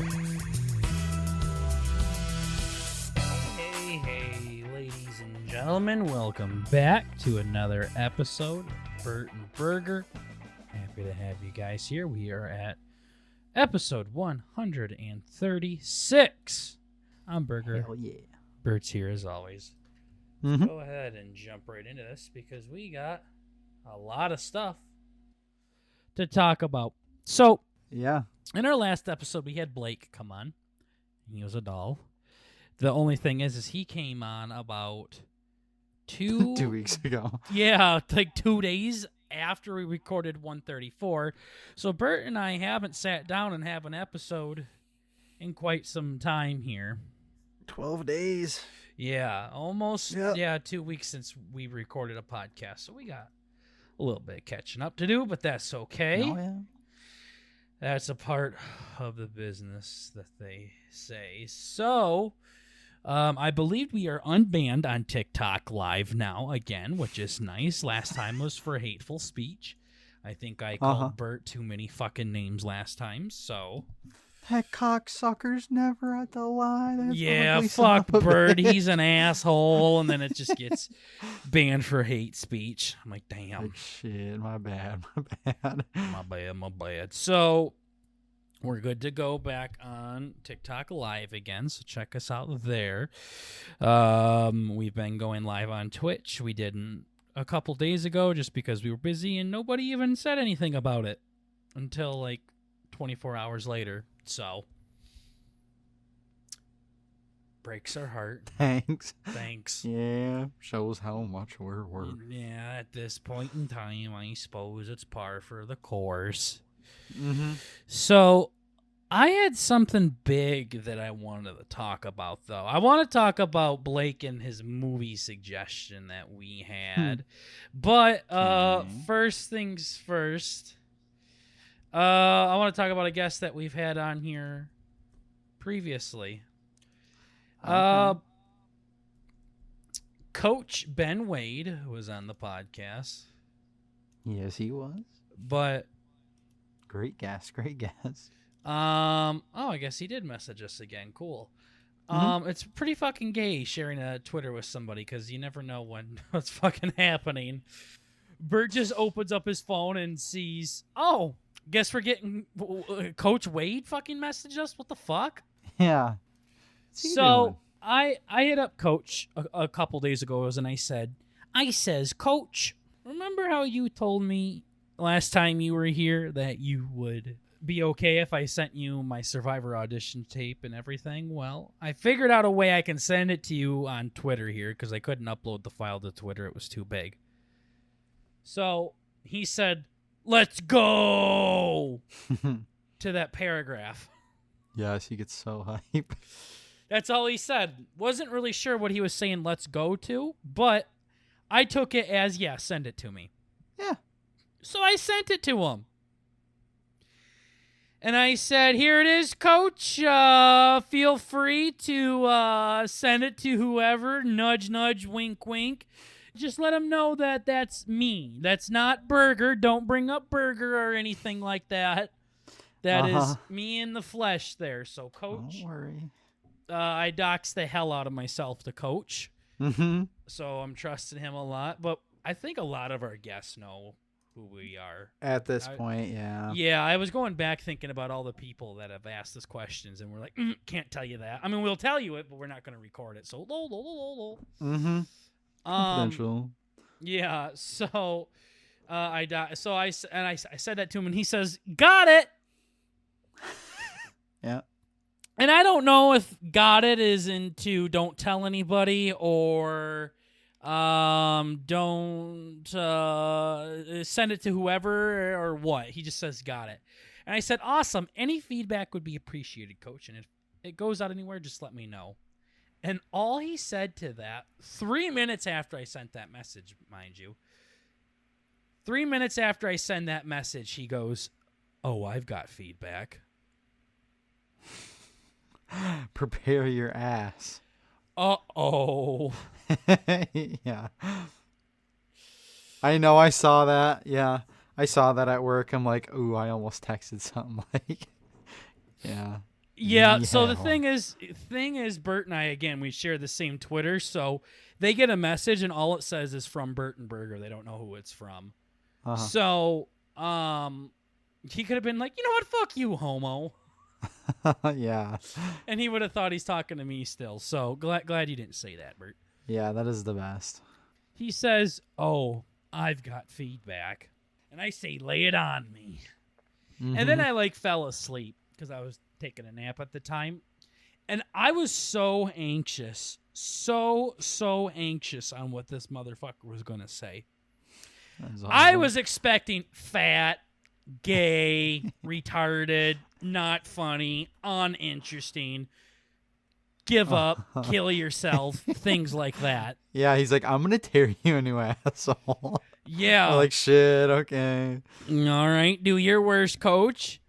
Hey, ladies and gentlemen, welcome back to another episode of Bert and Burger. Happy to have you guys here. We are at episode 136. I'm Burger. Hell yeah. Bert's here as always. Let's go ahead and jump right into this because we got a lot of stuff to talk about. So, Yeah. in our last episode, we had Blake come on. He was a doll. The only thing is he came on about 2 weeks ago. Yeah, like 2 days after we recorded 134. So Bert and I haven't sat down and have an episode in quite some time here. 12 days. Yeah, almost. Yep. Yeah, 2 weeks since we recorded a podcast. So we got a little bit of catching up to do, but that's okay. Oh, yeah. That's a part of the business that they say. So, I believe we are unbanned on TikTok live now again, which is nice. Last time was for hateful speech. I think I called Bert too many fucking names last time, so... That cocksucker's never at the line. That's yeah, ugly fuck son of a Bert. bitch. He's an asshole, and then it just gets banned for hate speech. I'm like, damn. Like, shit, my bad. My bad. So, we're good to go back on TikTok live again, so check us out there. We've been going live on Twitch. We didn't a couple days ago just because we were busy, and nobody even said anything about it until like 24 hours later. So, breaks our heart. Thanks. Yeah, shows how much we're worth. Yeah, at this point in time, I suppose it's par for the course. Mm-hmm. So, I had something big that I wanted to talk about, though. I want to talk about Blake and his movie suggestion that we had. But first things first, I want to talk about a guest that we've had on here previously. Coach Ben Wade was on the podcast. Yes, he was. But Great guess. I guess he did message us again. Cool. It's pretty fucking gay sharing a Twitter with somebody because you never know what's fucking happening. Bert just opens up his phone and sees, oh, guess we're getting Coach Wade fucking messaged us. What the fuck? Yeah. So I hit up Coach a couple days ago and I says, Coach, remember how you told me last time you were here that you would be okay if I sent you my Survivor audition tape and everything? Well, I figured out a way I can send it to you on Twitter here because I couldn't upload the file to Twitter. It was too big. So he said, let's go to that paragraph. Yes, he gets so hype. That's all he said. Wasn't really sure what he was saying let's go to, but I took it as, yeah, send it to me. Yeah. So I sent it to him. And I said, here it is, Coach. Feel free to send it to whoever. Nudge, nudge, wink, wink. Just let him know that that's me. That's not Burger. Don't bring up Burger or anything like that. That is me in the flesh there. So, Coach, don't worry. I doxed the hell out of myself to Coach. Mm-hmm. So I'm trusting him a lot. But I think a lot of our guests know who we are. At this point, yeah. Yeah, I was going back thinking about all the people that have asked us questions, and we're like, can't tell you that. I mean, we'll tell you it, but we're not going to record it. So, Mm-hmm. Confidential. Yeah, so I said that to him, and he says, "Got it." Yeah. And I don't know if "got it" is into don't tell anybody or don't send it to whoever or what. He just says got it. And I said, awesome. Any feedback would be appreciated, Coach. And if it goes out anywhere, just let me know. And all he said to that, 3 minutes after I sent that message, mind you, 3 minutes after I send that message, he goes, oh, I've got feedback. Prepare your ass. Uh-oh. Yeah. I know, I saw that. Yeah. I saw that at work. I'm like, ooh, I almost texted something like, yeah. Yeah, so the thing is, Bert and I, again, we share the same Twitter, so they get a message and all it says is from Bert and Burger. They don't know who it's from. So, he could have been like, you know what, fuck you, homo. Yeah. And he would have thought he's talking to me still. So glad you didn't say that, Bert. Yeah, that is the best. He says, "Oh, I've got feedback," and I say, "Lay it on me." And then I fell asleep because I was taking a nap at the time, and I was so anxious, so anxious on what this motherfucker was gonna say. I was expecting fat, gay, retarded, not funny, uninteresting, give up, kill yourself, things like that. Yeah, he's like, I'm going to tear you a new asshole. Yeah. I'm like, shit, okay. All right, do your worst, coach.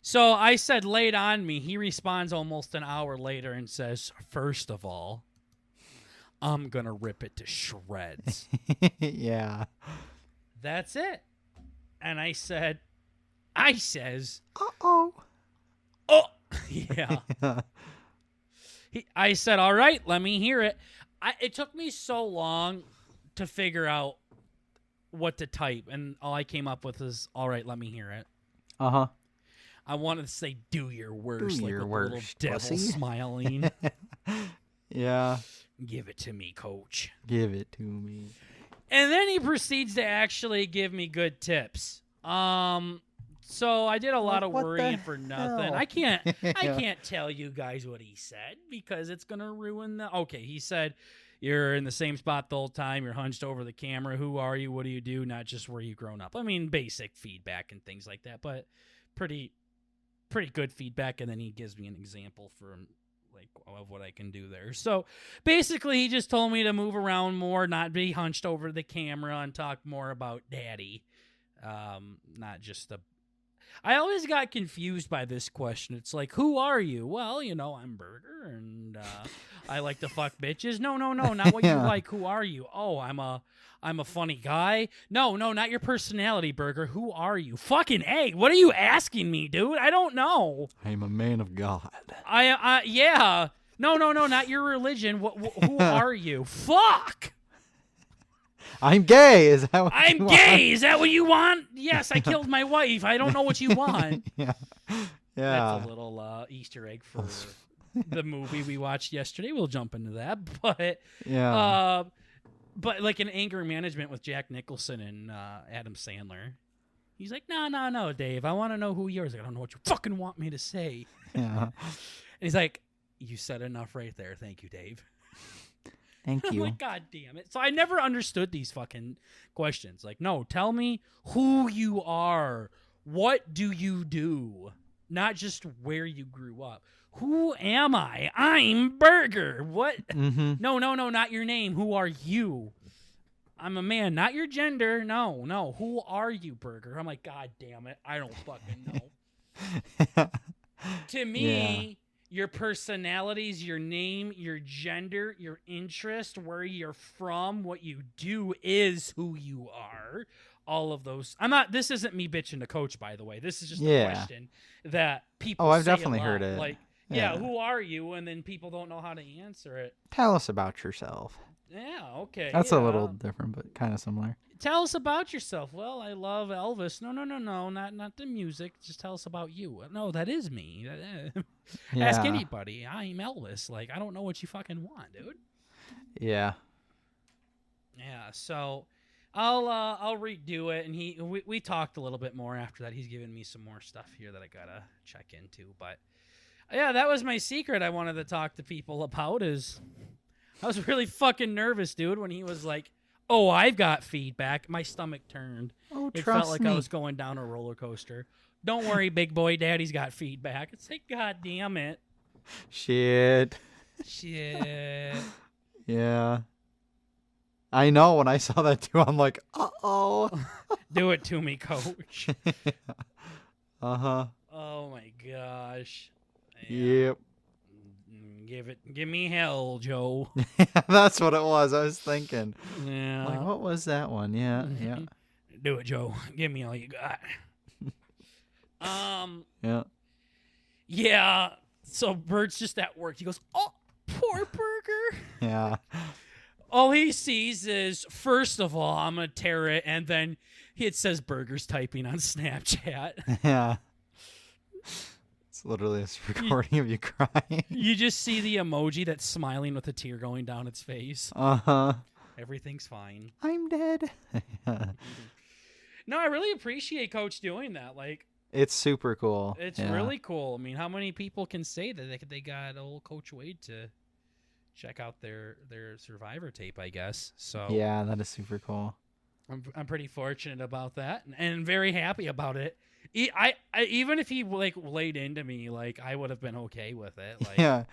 So I said, lay it on me. He responds almost an hour later and says, first of all, I'm going to rip it to shreds. Yeah. That's it. And I says, uh-oh. Oh, yeah. I said, all right, let me hear it. It took me so long to figure out what to type, and all I came up with is, all right, let me hear it. Uh-huh. I wanted to say, do your worst, do like your a worst, little devil pussy. smiling. Yeah. Give it to me, coach. Give it to me. And then he proceeds to actually give me good tips. So I did a lot of worrying for nothing. I can't tell you guys what he said because it's gonna ruin the. Okay, he said you're in the same spot the whole time. You're hunched over the camera. Who are you? What do you do? Not just where you grown up. I mean, basic feedback and things like that, but pretty good feedback. And then he gives me an example of what I can do there. So basically, he just told me to move around more, not be hunched over the camera, and talk more about daddy. Not just I always got confused by this question. It's like, who are you? Well, I'm Burger, and I like to fuck bitches. No, not what you like. Who are you? Oh, I'm a funny guy. No, not your personality, Burger. Who are you? Fucking A. What are you asking me, dude? I don't know. I'm a man of God. Yeah. No, not your religion. Who are you? Fuck. I'm gay. Is that what I'm gay. Is that what you want? Yes, I killed my wife. I don't know what you want. Yeah. That's a little Easter egg for the movie we watched yesterday. We'll jump into that. But yeah. But like in Anger Management with Jack Nicholson and Adam Sandler, he's like, no, Dave. I want to know who yours. I don't know what you fucking want me to say. Yeah. And he's like, you said enough right there. Thank you, Dave. Thank you. I'm like, God damn it. So I never understood these fucking questions. Like, no, tell me who you are. What do you do? Not just where you grew up. Who am I? I'm Burger. What? Mm-hmm. No, not your name. Who are you? I'm a man, not your gender. No. Who are you, Burger? I'm like, God damn it. I don't fucking know. To me, your personalities, your name, your gender, your interest, where you're from, what you do is who you are. All of those. This isn't me bitching to Coach, by the way. This is just a question that people I've say definitely a lot. heard it. Like, who are you? And then people don't know how to answer it. Tell us about yourself. Yeah, okay. That's a little different, but kind of similar. Tell us about yourself. Well, I love Elvis. No, not the music. Just tell us about you. No, that is me. Ask anybody. I'm Elvis. Like, I don't know what you fucking want, dude. Yeah. Yeah. So, I'll redo it, and we talked a little bit more after that. He's giving me some more stuff here that I gotta check into. But yeah, that was my secret. I wanted to talk to people about. I was really fucking nervous, dude, when he was like, oh, I've got feedback. My stomach turned. Oh, it trust felt like me. I was going down a roller coaster. Don't worry, big boy. Daddy's got feedback. It's like, God damn it. Shit. Yeah. I know. When I saw that too, I'm like, uh-oh. Do it to me, Coach. Uh-huh. Oh, my gosh. Yep. Give me hell, Joe. That's what it was. I was thinking. Yeah. Like, what was that one? Yeah. Do it, Joe. Give me all you got. Yeah. Yeah. So Bert's just at work. He goes, "Oh, poor Burger." Yeah. All he sees is, first of all, I'm gonna tear it, and then it says Burger's typing on Snapchat. Yeah. It's literally a recording of you crying. You just see the emoji that's smiling with a tear going down its face. Uh-huh. Everything's fine. I'm dead. No, I really appreciate Coach doing that. Like, It's super cool. it's really cool. I mean, how many people can say that they got old Coach Wade to check out their Survivor tape, I guess. So Yeah, that is super cool. I'm pretty fortunate about that and very happy about it. I even if he like laid into me, like I would have been okay with it. Like, Yeah.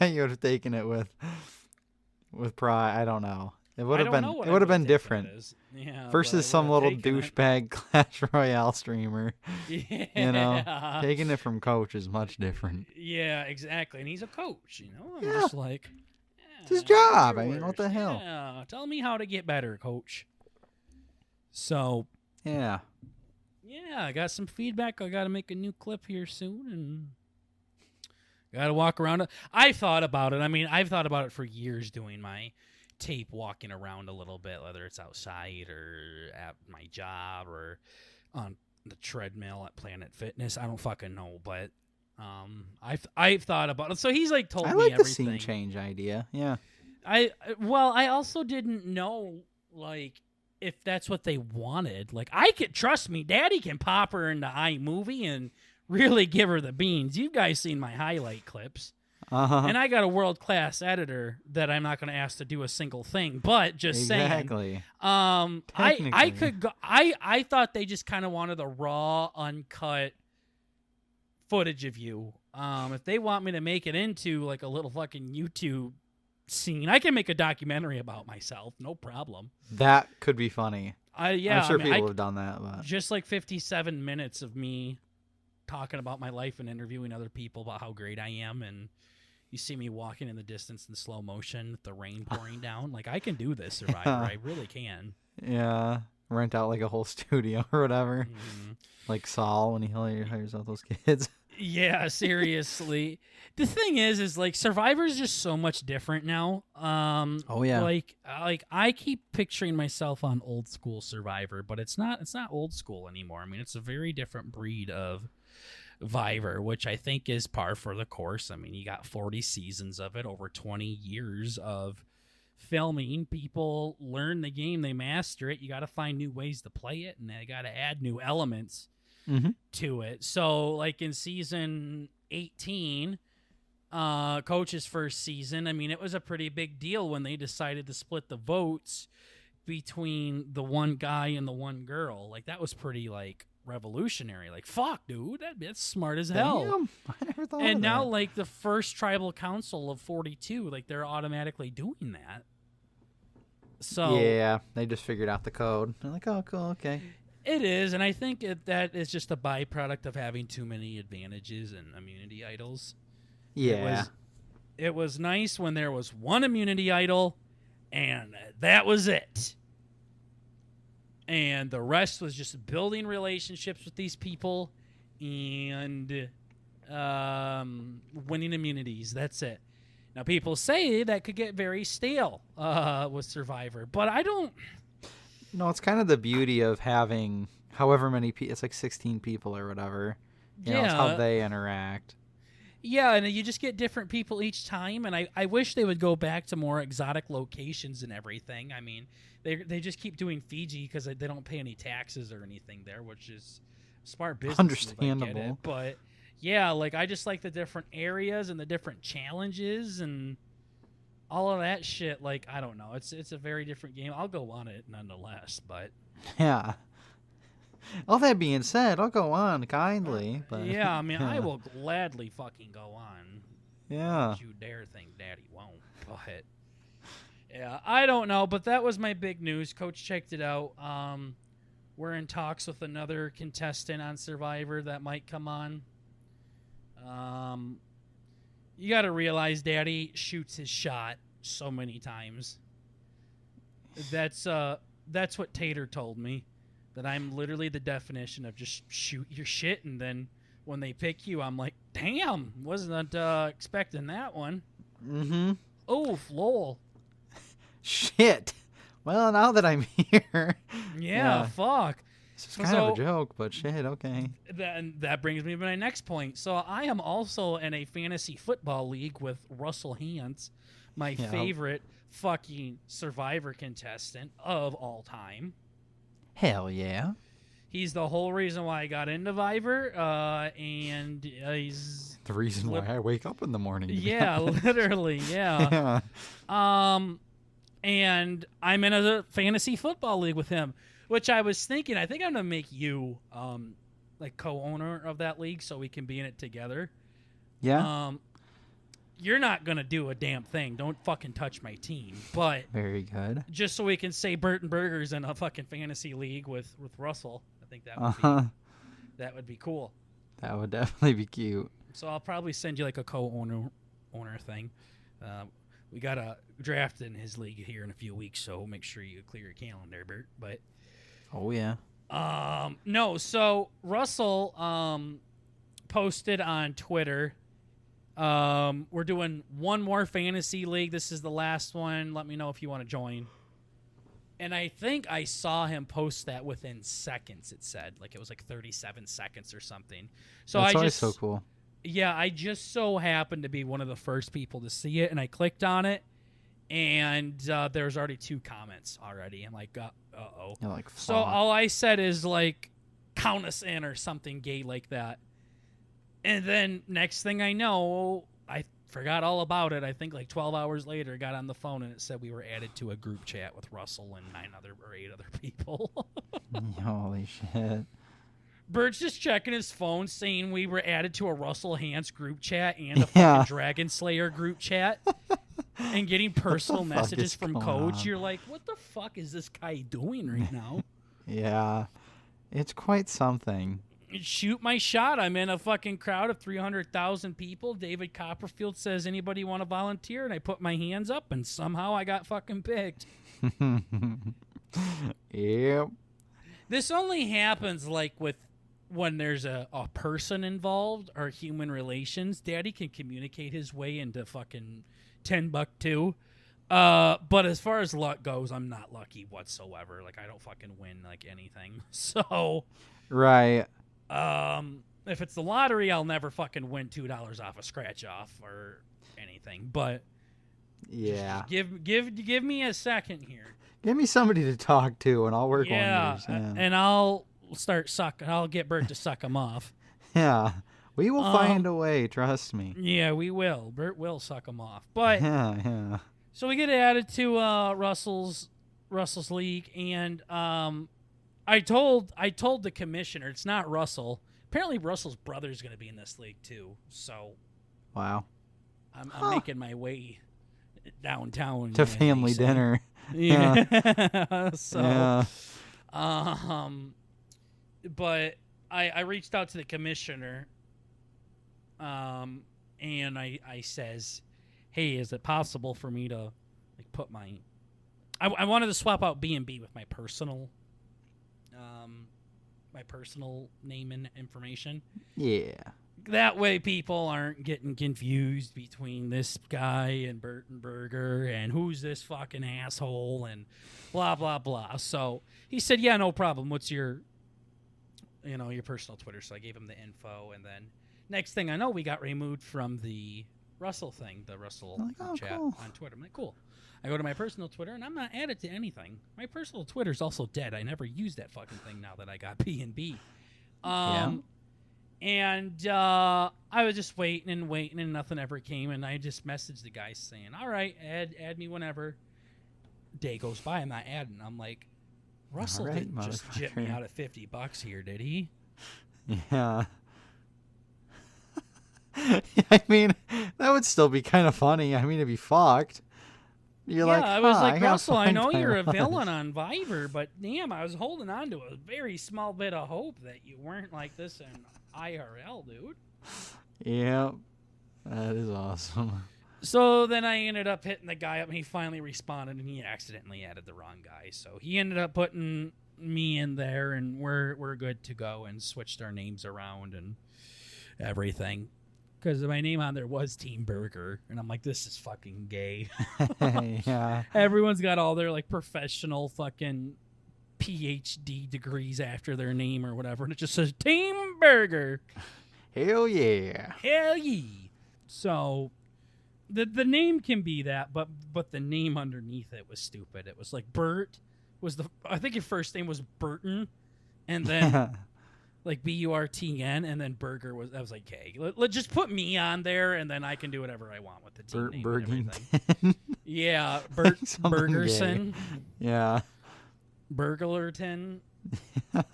You would have taken it with pride. I don't know. It would have been different. Yeah, versus some little douchebag Clash Royale streamer. Yeah. You know, taking it from Coach is much different. Yeah, exactly. And he's a coach, you know? I'm Yeah. just like, It's his job. I mean, what the hell? Yeah, tell me how to get better, Coach. So, Yeah. yeah, I got some feedback. I got to make a new clip here soon and got to walk around. I thought about it. I mean, I've thought about it for years doing my tape walking around a little bit, whether it's outside or at my job or on the treadmill at Planet Fitness. I don't fucking know, but I've thought about it. So he's like told me I like everything. the scene change idea. Yeah. I also didn't know like if that's what they wanted. Like I could trust me, Daddy can pop her into iMovie and really give her the beans. You guys seen my highlight clips. Uh-huh. And I got a world-class editor that I'm not going to ask to do a single thing, but just Exactly. saying. I could go. I thought they just kind of wanted the raw, uncut footage of you. If they want me to make it into like a little fucking YouTube scene, I can make a documentary about myself, no problem. That could be funny. Yeah, I'm sure people have done that, but just like 57 minutes of me talking about my life and interviewing other people about how great I am, and you see me walking in the distance in slow motion with the rain pouring down. Like, I can do this, Survivor. I really can. Yeah. Rent out like a whole studio or whatever. Mm-hmm. Like Saul when he hires out those kids. Yeah, seriously. The thing is like Survivor's just so much different now. Oh yeah. Like I keep picturing myself on old school Survivor, but it's not old school anymore. I mean, it's a very different breed of Survivor, which I think is par for the course. I mean, you got 40 seasons of it, over 20 years of filming. People learn the game, they master it. You got to find new ways to play it, and they got to add new elements to it. So, like in season 18, Coach's first season, I mean, it was a pretty big deal when they decided to split the votes between the one guy and the one girl. Like, that was pretty, like, revolutionary. Like, fuck, dude, that's smart as hell. Damn, I never thought and of now that. like the first tribal council of 42, like they're automatically doing that. So yeah, they just figured out the code. They're like, oh, cool, okay. it is, and I think that is just a byproduct of having too many advantages and immunity idols. Yeah. It was nice when there was one immunity idol, and that was it. And the rest was just building relationships with these people and winning immunities. That's it. Now, people say that could get very stale with Survivor, but I don't. No, it's kind of the beauty of having however many people. It's like 16 people or whatever. You know, it's how they interact. Yeah, and you just get different people each time, and I wish they would go back to more exotic locations and everything. I mean, they just keep doing Fiji because they don't pay any taxes or anything there, which is smart business. Understandable. I get it. But yeah, like I just like the different areas and the different challenges and all of that shit. Like, I don't know, it's a very different game. I'll go on it nonetheless, but Yeah. All that being said, I'll go on kindly. But yeah, I mean, I will gladly fucking go on. Yeah. Don't you dare think Daddy won't. But yeah, I don't know, but that was my big news. Coach checked it out. We're in talks with another contestant on Survivor that might come on. You got to realize Daddy shoots his shot so many times. That's what Tater told me. That I'm literally the definition of just shoot your shit and then when they pick you, I'm like, damn, wasn't expecting that one. Mm-hmm. Oh, lol. Shit. Well, now that I'm here. Yeah, fuck. This is kind of a joke, but shit, okay. That brings me to my next point. So I am also in a fantasy football league with Russell Hans, my favorite fucking Survivor contestant of all time. Hell yeah. He's the whole reason why I got into Survivor, and he's the reason why I wake up in the morning. Yeah, literally, yeah. And I'm in a fantasy football league with him, which I was thinking, I think I'm going to make you like co-owner of that league so we can be in it together. Yeah. You're not going to do a damn thing. Don't fucking touch my team. But very good. Just so we can say Burton Burger's in a fucking fantasy league with Russell. I think that would be cool. That would definitely be cute. So I'll probably send you like a co-owner thing. We got a draft in his league here in a few weeks, so make sure you clear your calendar, Bert. But oh yeah. No, so Russell posted on Twitter. We're doing one more fantasy league. This is the last one. Let me know if you want to join. And I think I saw him post that within seconds. It said like it was like 37 seconds or something. So that's always so cool. Yeah, I just so happened to be one of the first people to see it, and I clicked on it, and there's already 2 comments already. I'm like, uh-oh. You're like, so all I said is, like, count us in or something gay like that. And then next thing I know, I forgot all about it. I think like 12 hours later, got on the phone, and it said we were added to a group chat with Russell and 8 other people. Holy shit. Bert's just checking his phone, saying we were added to a Russell Hans group chat and a fucking Dragon Slayer group chat, and getting personal messages from Coach. You're like, what the fuck is this guy doing right now? Yeah, it's quite something. Shoot my shot. I'm in a fucking crowd of 300,000 people. David Copperfield says, anybody want to volunteer? And I put my hands up, and somehow I got fucking picked. Yep. This only happens like when there's a person involved or human relations. Daddy can communicate his way into fucking $10 too. But as far as luck goes, I'm not lucky whatsoever. Like, I don't fucking win like anything. So, right. If it's the lottery, I'll never fucking win $2 off a scratch off or anything. But yeah, give me a second here. Give me somebody to talk to, and I'll work on yours. Yeah, and I'll start sucking. I'll get Bert to suck him off. Yeah, we will find a way. Trust me. Yeah, we will. Bert will suck him off. But yeah. So we get added to Russell's league, and I told the commissioner it's not Russell. Apparently, Russell's brother is going to be in this league too. So, wow, I'm making my way downtown to family dinner. Yeah. So, yeah. But I reached out to the commissioner, and I says, hey, is it possible for me to like put my I wanted to swap out BnB with my personal name and information. Yeah. That way people aren't getting confused between this guy and Burton Burger and who's this fucking asshole and blah, blah, blah. So he said, yeah, no problem. What's your personal Twitter? So I gave him the info. And then next thing I know, we got removed from the Russell thing, the Russell chat cool. on Twitter. I'm like, cool. I go to my personal Twitter, and I'm not added to anything. My personal Twitter's also dead. I never use that fucking thing now that I got BnB. And I was just waiting, and nothing ever came. And I just messaged the guy saying, all right, add me whenever. Day goes by, I'm not adding. I'm like, Russell didn't just jip me out at $50 here, did he? Yeah. I mean, that would still be kind of funny. I mean, it'd be fucked. You're like, I was like, Russell, I know you're a villain on Viber, but damn, I was holding on to a very small bit of hope that you weren't like this in IRL, dude. Yeah, that is awesome. So then I ended up hitting the guy up, and he finally responded, and he accidentally added the wrong guy. So he ended up putting me in there, and we're good to go, and switched our names around, and everything. Because my name on there was Team Burger. And I'm like, this is fucking gay. Yeah. Everyone's got all their like professional fucking PhD degrees after their name or whatever. And it just says Team Burger. Hell yeah. Hell yeah. So the name can be that, but the name underneath it was stupid. It was like Bert was I think your first name was Burton, and then like Burtn, and then Burger was. I was like, okay, let just put me on there, and then I can do whatever I want with the team name and everything. Yeah, Burgerson. Yeah. Burglarton.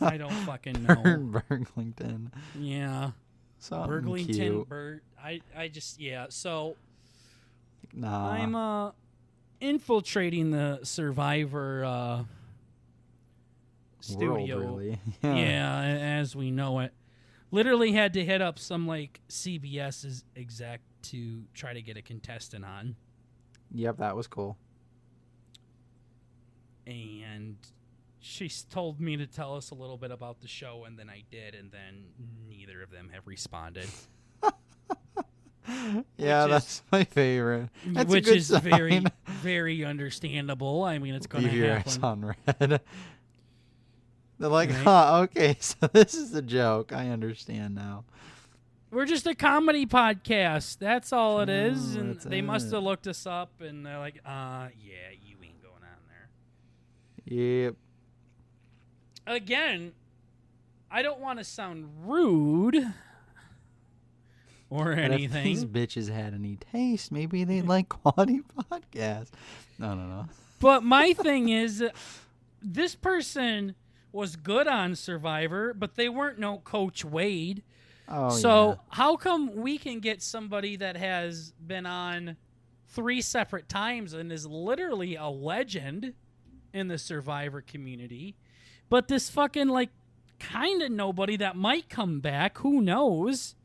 I don't fucking know. Burglington. Yeah. Something Burglington. cute. Bert. I just So Nah. I'm infiltrating the Survivor studio. World, really. Yeah, as we know it. Literally had to hit up some like CBS's exec to try to get a contestant on. Yep, that was cool. And she's told me to tell us a little bit about the show, and then I did, and then neither of them have responded. Yeah, that's my favorite. That's which a good is sign. very, very understandable. I mean, it's going to Leave your happen. ass on red. They're like, Right? huh, okay, so this is a joke. I understand now. We're just a comedy podcast. That's all it is. And that's they must it. have looked us up, and they're like, yeah, you ain't going on there. Yep. Again, I don't want to sound rude or But anything. if these bitches had any taste, maybe they'd like quality podcasts. No. But my thing is, this person was good on Survivor, but they weren't no Coach Wade. Oh, So how come we can get somebody that has been on 3 separate times and is literally a legend in the Survivor community, but this fucking like kind of nobody that might come back, who knows,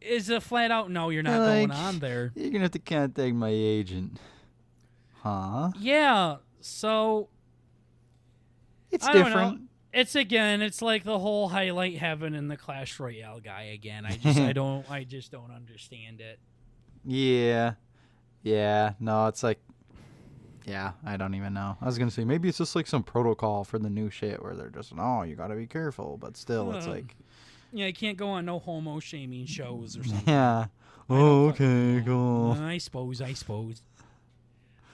is a flat out no, you're not Like, going on there. You're going to have to contact my agent. Huh? Yeah, so It's I don't different. know. It's like the whole highlight heaven and the Clash Royale guy again. I just don't understand it. Yeah. Yeah. No, it's like, yeah, I don't even know. I was going to say, maybe it's just like some protocol for the new shit where they're just, oh, you got to be careful. But still, it's like. Yeah, you can't go on no homo shaming shows or something. Yeah. Oh, okay, cool. I suppose.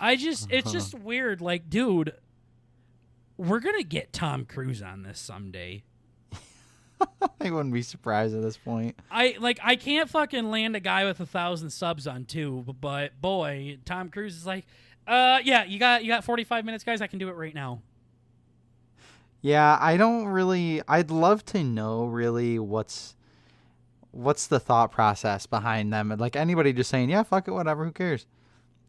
It's just weird. Like, dude, we're going to get Tom Cruise on this someday. I wouldn't be surprised at this point. I can't fucking land a guy with 1,000 subs on Tube, but boy, Tom Cruise is like, yeah, you got 45 minutes, guys. I can do it right now. Yeah, I'd love to know really what's the thought process behind them. Like anybody just saying, yeah, fuck it, whatever, who cares?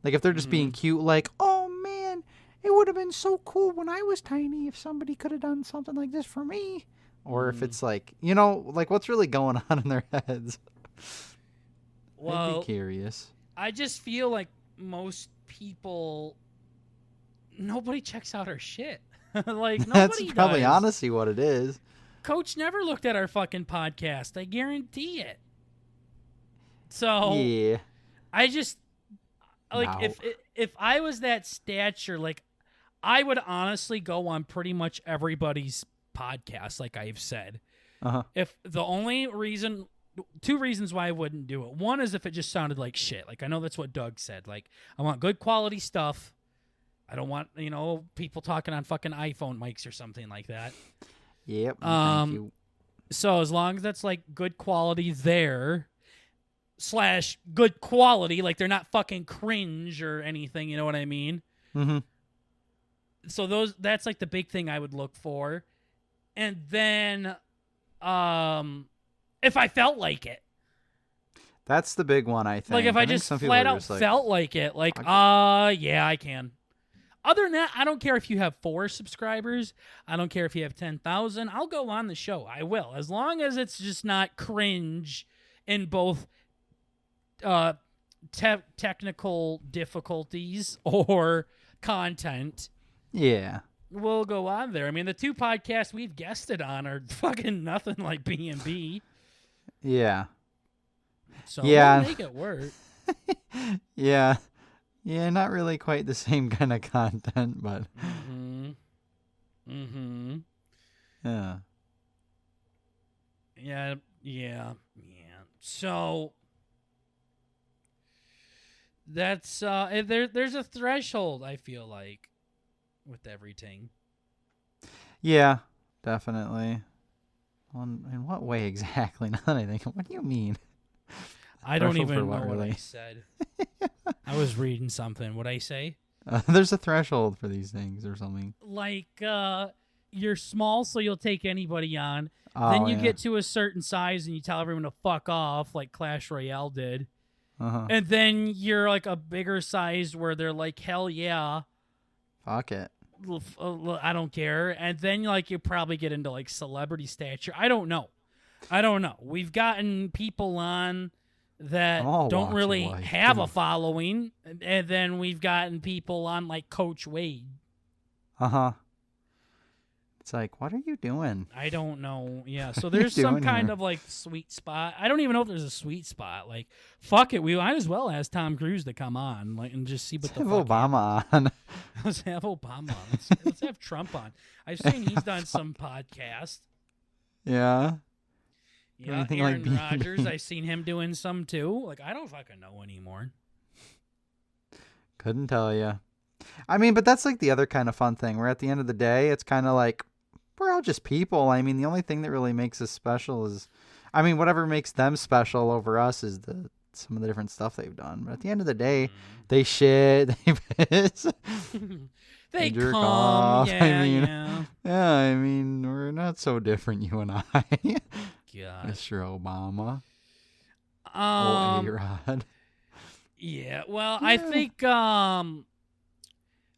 Like if they're just being cute, like, oh man, it would have been so cool when I was tiny if somebody could have done something like this for me. Or if it's like, like what's really going on in their heads. I'd be curious. I just feel like most people, nobody checks out our shit. Like nobody That's probably does. honestly what it is. Coach never looked at our fucking podcast. I guarantee it. So Yeah. I just like No. if I was that stature, like I would honestly go on pretty much everybody's podcast, like I've said. Uh-huh. If the only reason, 2 reasons why I wouldn't do it. One is if it just sounded like shit. Like I know that's what Doug said. Like I want good quality stuff. I don't want, people talking on fucking iPhone mics or something like that. Yep. Thank you. So as long as that's like good quality there / good quality, like they're not fucking cringe or anything, you know what I mean? Mm-hmm. So that's like the big thing I would look for. And then if I felt like it. That's the big one, I think. Like if I think just some people flat are out just like, felt like it, like, yeah, I can. Other than that, I don't care if you have 4 subscribers. I don't care if you have 10,000. I'll go on the show. I will. As long as it's just not cringe in both technical difficulties or content. Yeah. We'll go on there. I mean, the 2 podcasts we've guested on are fucking nothing like BnB. Yeah. So Yeah. we'll make it work. Yeah. Yeah, not really quite the same kind of content, but yeah. Yeah. So that's there's a threshold, I feel like, with everything. Yeah, definitely. In what way exactly? Now that I think, what do you mean? I don't Threshold even for what, know what really? I said. I was reading something. What'd I say? There's a threshold for these things or something. Like, you're small, so you'll take anybody on. Then Oh, you yeah. get to a certain size and you tell everyone to fuck off, like Clash Royale did. Uh-huh. And then you're like a bigger size where they're like, hell yeah. Fuck it. I don't care. And then like you probably get into like celebrity stature. I don't know. We've gotten people on that I'm all don't walks of really life, have too. a following, and then we've gotten people on like Coach Wade. Uh-huh. It's like, what are you doing? I don't know. Yeah, so What are you there's some doing kind here? of like sweet spot. I don't even know if there's a sweet spot. Like, fuck it, we might as well ask Tom Cruise to come on, like, and just see what Let's the have fuck Obama on. Let's have Obama on. Let's have Trump on. I've seen he's done some podcasts. Yeah. Yeah, anything Aaron like Rodgers. BnB? I've seen him doing some too. Like, I don't fucking know anymore. Couldn't tell you. I mean, but that's like the other kind of fun thing, where at the end of the day, it's kind of like, we're all just people. I mean, the only thing that really makes us special is, I mean, whatever makes them special over us is some of the different stuff they've done. But at the end of the day, they shit, they piss, They jerk come. off. Yeah, I mean, yeah. I mean, we're not so different, you and I, God. Mr. Obama. A-Rod. Yeah. Well, Yeah. I think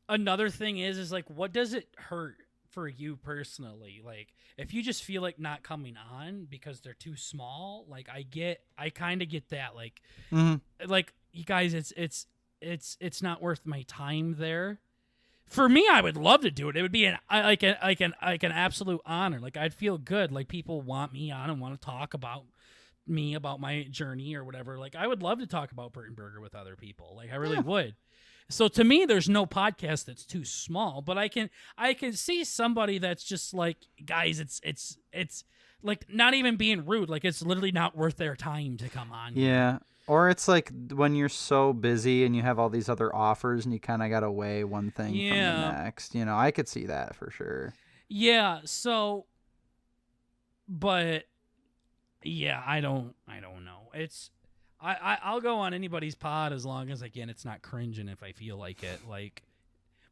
another thing is like, what does it hurt for you personally? Like, if you just feel like not coming on because they're too small, like I kind of get that. Like, like you guys, it's not worth my time there. For me, I would love to do it. It would be an absolute honor. Like, I'd feel good. Like, people want me on and want to talk about me, about my journey or whatever. Like, I would love to talk about Burger with other people. Like, I really would. So to me, there's no podcast that's too small, but I can see somebody that's just like, guys, it's like not even being rude. Like, it's literally not worth their time to come on. Yeah. Or it's like when you're so busy and you have all these other offers and you kind of got to weigh one thing from the next. You know, I could see that for sure. Yeah. So, but yeah, I don't know. It's I'll go on anybody's pod as long as, again, it's not cringing if I feel like it. Like,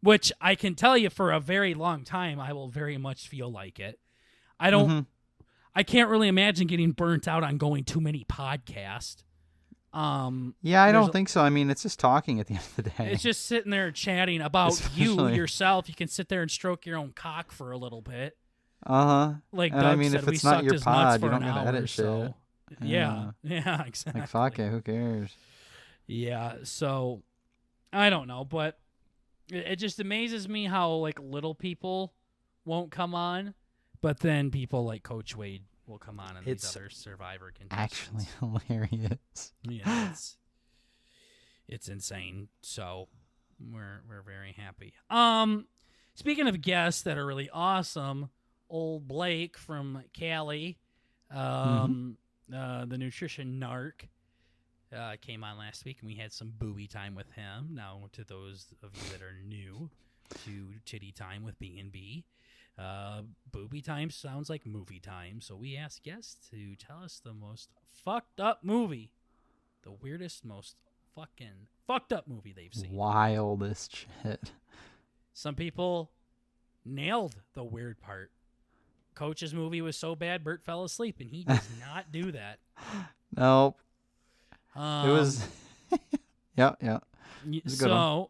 which I can tell you for a very long time, I will very much feel like it. I don't. I can't really imagine getting burnt out on going too many podcasts. Yeah, I don't think so. I mean, it's just talking at the end of the day. It's just sitting there chatting about you yourself. You can sit there and stroke your own cock for a little bit. Like and Doug I mean, said, if we it's not sucked your his nuts pod, for you don't an gotta hour edit or shit. so. Yeah, exactly. Like, fuck it, who cares? Yeah, so I don't know, but it just amazes me how like little people won't come on, but then people like Coach Wade will come on and these other Survivor contestants. Actually hilarious. Yeah, it's insane. So we're very happy. Speaking of guests that are really awesome, old Blake from Cali, the nutrition narc, came on last week, and we had some booby time with him. Now, to those of you that are new to Titty Time with BnB, booby time sounds like movie time, so we asked guests to tell us the most fucked up movie, the weirdest, most fucking fucked up movie they've seen. Wildest shit. Some people nailed the weird part. Coach's movie was so bad, Bert fell asleep, and he does not do that. Nope. It was. Yeah. It was a good one.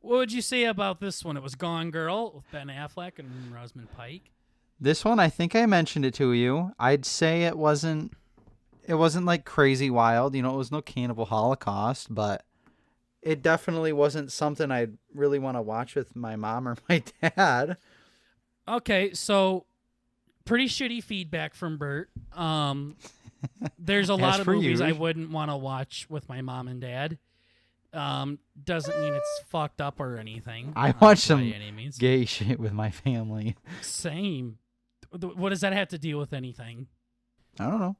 What would you say about this one? It was Gone Girl with Ben Affleck and Rosamund Pike. This one, I think I mentioned it to you. I'd say it wasn't like crazy wild. You know, it was no Cannibal Holocaust, but it definitely wasn't something I'd really want to watch with my mom or my dad. Okay, so pretty shitty feedback from Bert. There's a lot of for movies you. I wouldn't want to watch with my mom and dad. Doesn't mean it's fucked up or anything. I watch by some any means. gay shit with my family. Same. What does that have to deal with anything? I don't know.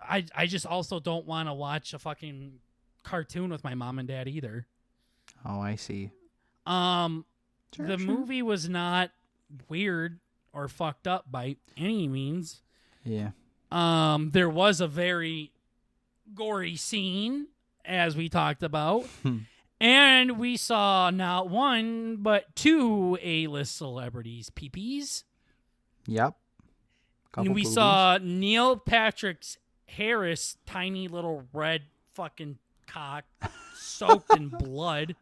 I just also don't want to watch a fucking cartoon with my mom and dad either. Oh, I see. The movie was not weird or fucked up by any means. Yeah. There was a very gory scene, as we talked about. And we saw not one, but two A-list celebrities' peepees. Yep. And we saw Neil Patrick Harris' tiny little red fucking cock soaked in blood.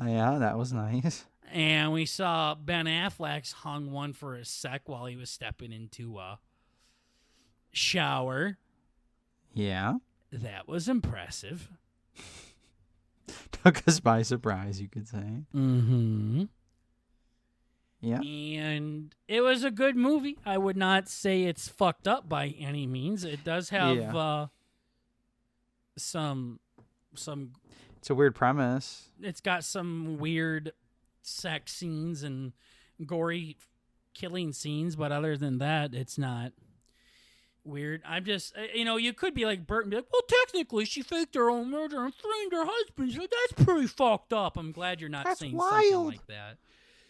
Yeah, that was nice. And we saw Ben Affleck's hung one for a sec while he was stepping into a shower. Yeah. That was impressive. Took us by surprise, you could say. Mm-hmm. Yeah. And it was a good movie. I would not say it's fucked up by any means. It does have some It's a weird premise. It's got some weird sex scenes and gory killing scenes, but other than that, it's not weird. I'm just, you could be like Bert and be like, well, technically, she faked her own murder and framed her husband, so that's pretty fucked up. I'm glad you're not saying something like that.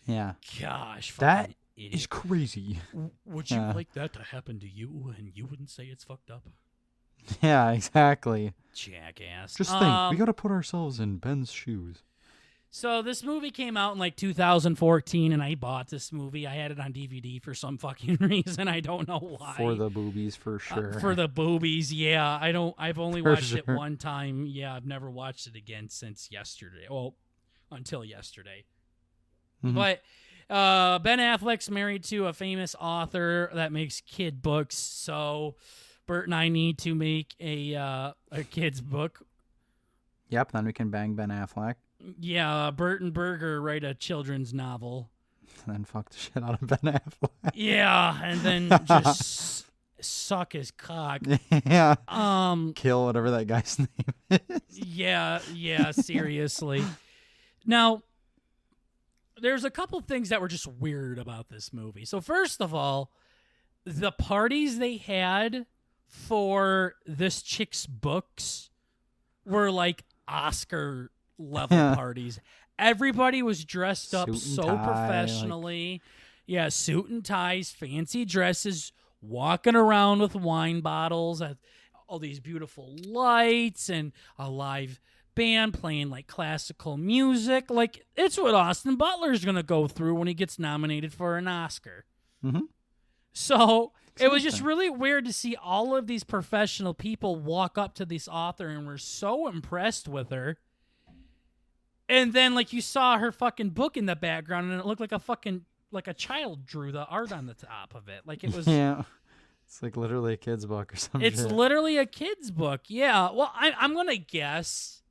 Yeah. Gosh, that idiot. is crazy. Would you like that to happen to you and you wouldn't say it's fucked up? Yeah, exactly. Jackass. Just think, we got to put ourselves in Ben's shoes. So this movie came out in like 2014, and I bought this movie. I had it on DVD for some fucking reason. I don't know why. For the boobies, for sure. For the boobies, yeah. I've only watched it one time. Yeah, I've never watched it again since yesterday. Well, until yesterday. Mm-hmm. But Ben Affleck's married to a famous author that makes kid books, so Bert and I need to make a kid's book. Yep, then we can bang Ben Affleck. Yeah, Bert and Berger write a children's novel. And then fuck the shit out of Ben Affleck. Yeah, and then just suck his cock. Yeah. Kill whatever that guy's name is. Yeah, seriously. Now, there's a couple things that were just weird about this movie. So first of all, the parties they had for this chick's books were like Oscar level parties. Everybody was dressed up so professionally. Yeah, suit and ties, fancy dresses, walking around with wine bottles, all these beautiful lights, and a live band playing like classical music. Like, it's what Austin Butler's going to go through when he gets nominated for an Oscar. Mm-hmm. So it was just really weird to see all of these professional people walk up to this author and were so impressed with her. And then, like, you saw her fucking book in the background, and it looked like a child drew the art on the top of it. Like, it was... Yeah. It's like literally a kid's book or something. It's literally a kid's book, yeah. Well, I'm going to guess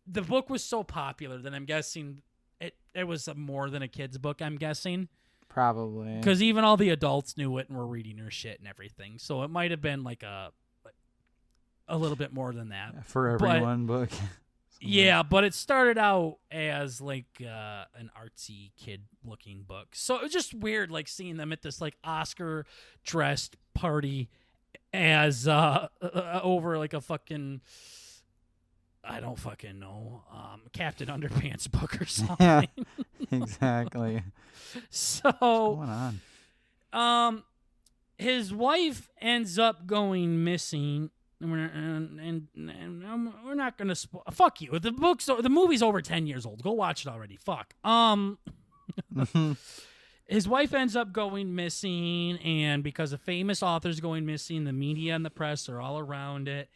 the book was so popular that I'm guessing it was more than a kid's book, I'm guessing. Probably. Because even all the adults knew it and were reading her shit and everything. So it might have been like a little bit more than that. For everyone book. Yeah, but it started out as like an artsy kid-looking book. So it was just weird, like seeing them at this like Oscar-dressed party as over like a fucking, I don't fucking know, Captain Underpants book or something. Yeah, exactly. So what's going on? His wife ends up going missing. And we're not gonna fuck you. The movie's over 10 years old. Go watch it already. Fuck. His wife ends up going missing, and because a famous author's going missing, the media and the press are all around it,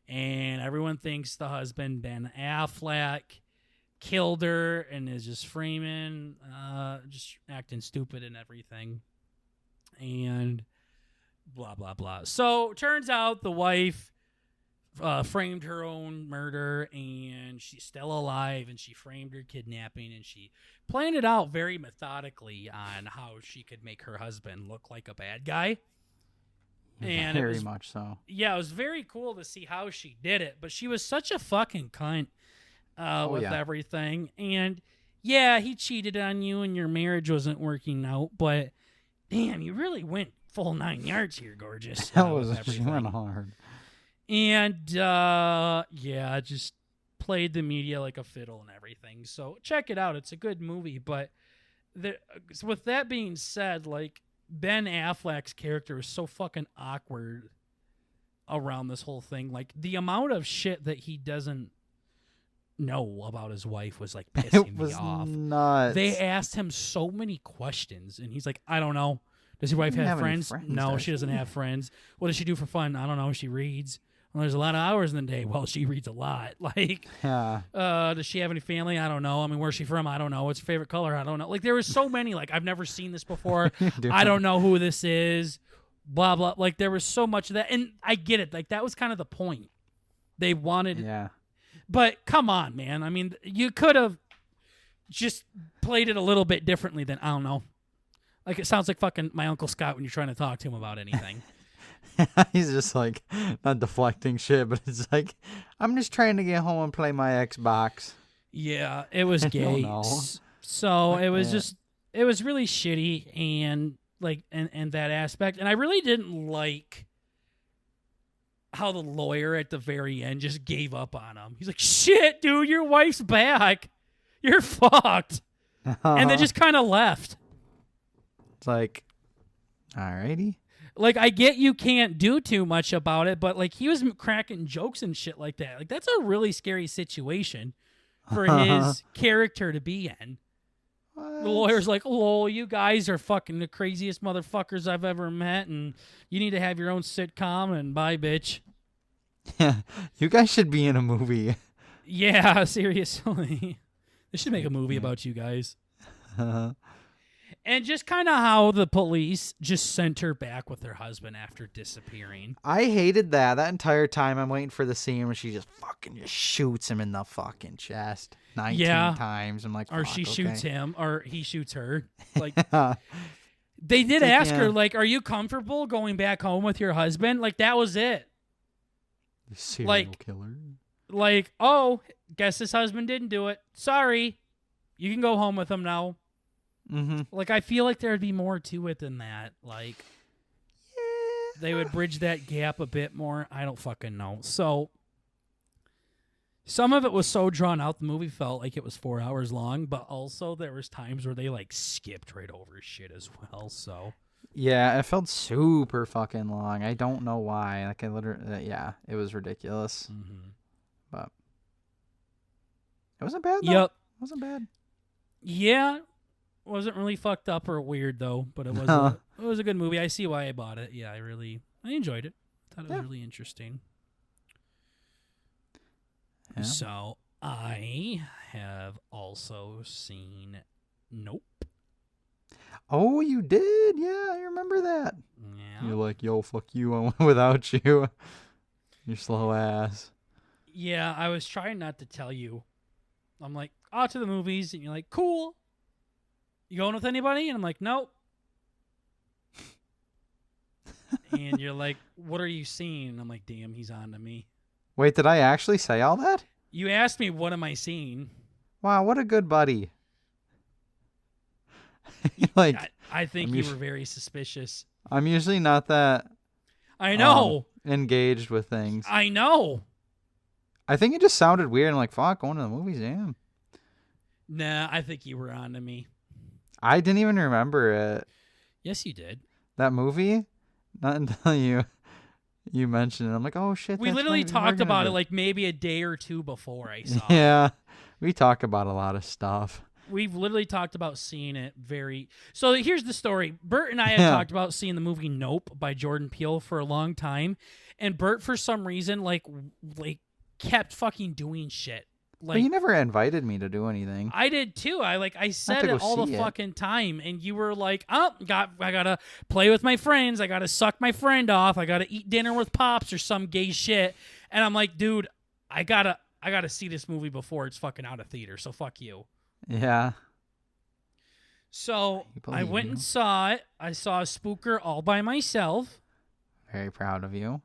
and everyone thinks the husband Ben Affleck killed her and is just framing, just acting stupid and everything, and blah blah blah. So turns out the wife framed her own murder, and she's still alive, and she framed her kidnapping, and she planned it out very methodically on how she could make her husband look like a bad guy. And Very much so. Yeah, it was very cool to see how she did it, but she was such a fucking cunt with everything. And yeah, he cheated on you and your marriage wasn't working out, but damn, you really went full 9 yards here, gorgeous. That was she went hard. And yeah, just played the media like a fiddle and everything. So check it out. It's a good movie, but with that being said, like, Ben Affleck's character is so fucking awkward around this whole thing. Like, the amount of shit that he doesn't know about his wife was like pissing me off. Nuts. They asked him so many questions, and he's like, I don't know. Does your wife have friends? No, she doesn't have friends. What does she do for fun? I don't know. She reads. Well, there's a lot of hours in the day. Well, she reads a lot. Like, does she have any family? I don't know. I mean, where's she from? I don't know. What's her favorite color? I don't know. Like, there was so many. Like, I've never seen this before. I don't know who this is. Blah, blah. Like, there was so much of that. And I get it. Like, that was kind of the point. They wanted. Yeah. But come on, man. I mean, you could have just played it a little bit differently than, I don't know. Like, it sounds like fucking my Uncle Scott when you're trying to talk to him about anything. He's just like, not deflecting shit, but it's like, I'm just trying to get home and play my Xbox. Yeah, it was gay. So it was just, it was really shitty and like, and that aspect. And I really didn't like how the lawyer at the very end just gave up on him. He's like, shit, dude, your wife's back. You're fucked. And they just kind of left. It's like, alrighty. Like, I get you can't do too much about it, but, like, he was cracking jokes and shit like that. Like, that's a really scary situation for his character to be in. What? The lawyer's like, lol, you guys are fucking the craziest motherfuckers I've ever met, and you need to have your own sitcom, and bye, bitch. Yeah, you guys should be in a movie. Yeah, seriously. They should make a movie about you guys. And just kind of how the police just sent her back with her husband after disappearing. I hated that. That entire time I'm waiting for the scene where she just fucking just shoots him in the fucking chest 19 times. I'm like, or she shoots him, or he shoots her. Like, Yeah. They did ask her, like, are you comfortable going back home with your husband? Like, that was it. The serial killer. Like, oh, guess his husband didn't do it. Sorry. You can go home with him now. Mm-hmm. Like, I feel like there'd be more to it than that. Like, they would bridge that gap a bit more. I don't fucking know. So, some of it was so drawn out, the movie felt like it was 4 hours long, but also there was times where they, like, skipped right over shit as well, so. Yeah, it felt super fucking long. I don't know why. Like, I literally, it was ridiculous. Mm-hmm. But it wasn't bad, though. Yep. It wasn't bad. Yeah. Wasn't really fucked up or weird, though, but it was it was a good movie. I see why I bought it. Yeah, I enjoyed it. Thought it was really interesting. Yeah. So, I have also seen Nope. Oh, you did? Yeah, I remember that. Yeah. You're like, yo, fuck you, I went without you. You slow ass. Yeah, I was trying not to tell you. I'm like, to the movies, and you're like, cool. You going with anybody? And I'm like, nope. And you're like, what are you seeing? And I'm like, damn, he's on to me. Wait, did I actually say all that? You asked me, what am I seeing? Wow, what a good buddy. Like, I think you were very suspicious. I'm usually not that. I know. Engaged with things. I know. I think it just sounded weird. I'm like, fuck, going to the movies, damn. Nah, I think you were on to me. I didn't even remember it. Yes, you did. That movie? Not until you mentioned it. I'm like, oh, shit. We literally talked about it like maybe a day or two before I saw it. Yeah. We talk about a lot of stuff. We've literally talked about seeing it very... So here's the story. Bert and I had talked about seeing the movie Nope by Jordan Peele for a long time. And Bert, for some reason, like kept fucking doing shit. Like, but you never invited me to do anything. I did too. I said it all the fucking time, and you were like, I gotta play with my friends. I gotta suck my friend off. I gotta eat dinner with Pops or some gay shit. And I'm like, dude, I gotta see this movie before it's fucking out of theater. So fuck you. Yeah. So I went and saw it. I saw Spooker all by myself. Very proud of you.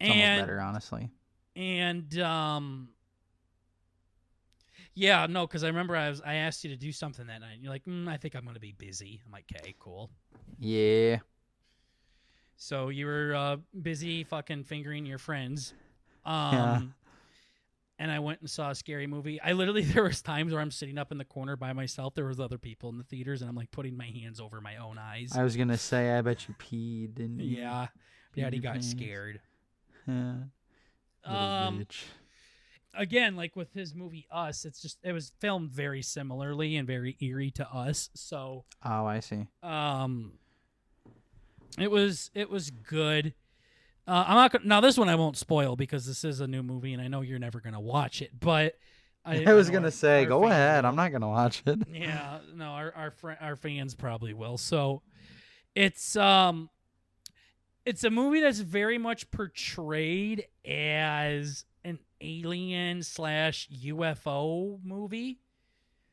It's almost better, honestly. And yeah, no, because I remember I asked you to do something that night. And you're like, I think I'm gonna be busy. I'm like, okay, cool. Yeah. So you were busy fucking fingering your friends. Yeah. And I went and saw a scary movie. There was times where I'm sitting up in the corner by myself. There was other people in the theaters, and I'm like putting my hands over my own eyes. I was gonna say, I bet you peed, didn't you? Yeah. Daddy got scared. Yeah. Bitch. Again, like with his movie Us, it was filmed very similarly and very eerie to Us. So Oh, I see. it was good. I'm not gonna, now this one I won't spoil because this is a new movie and I know you're never gonna watch it. But I was gonna say, go ahead. I'm not gonna watch it. Yeah, no, our fans probably will. So it's a movie that's very much portrayed as an alien / UFO movie.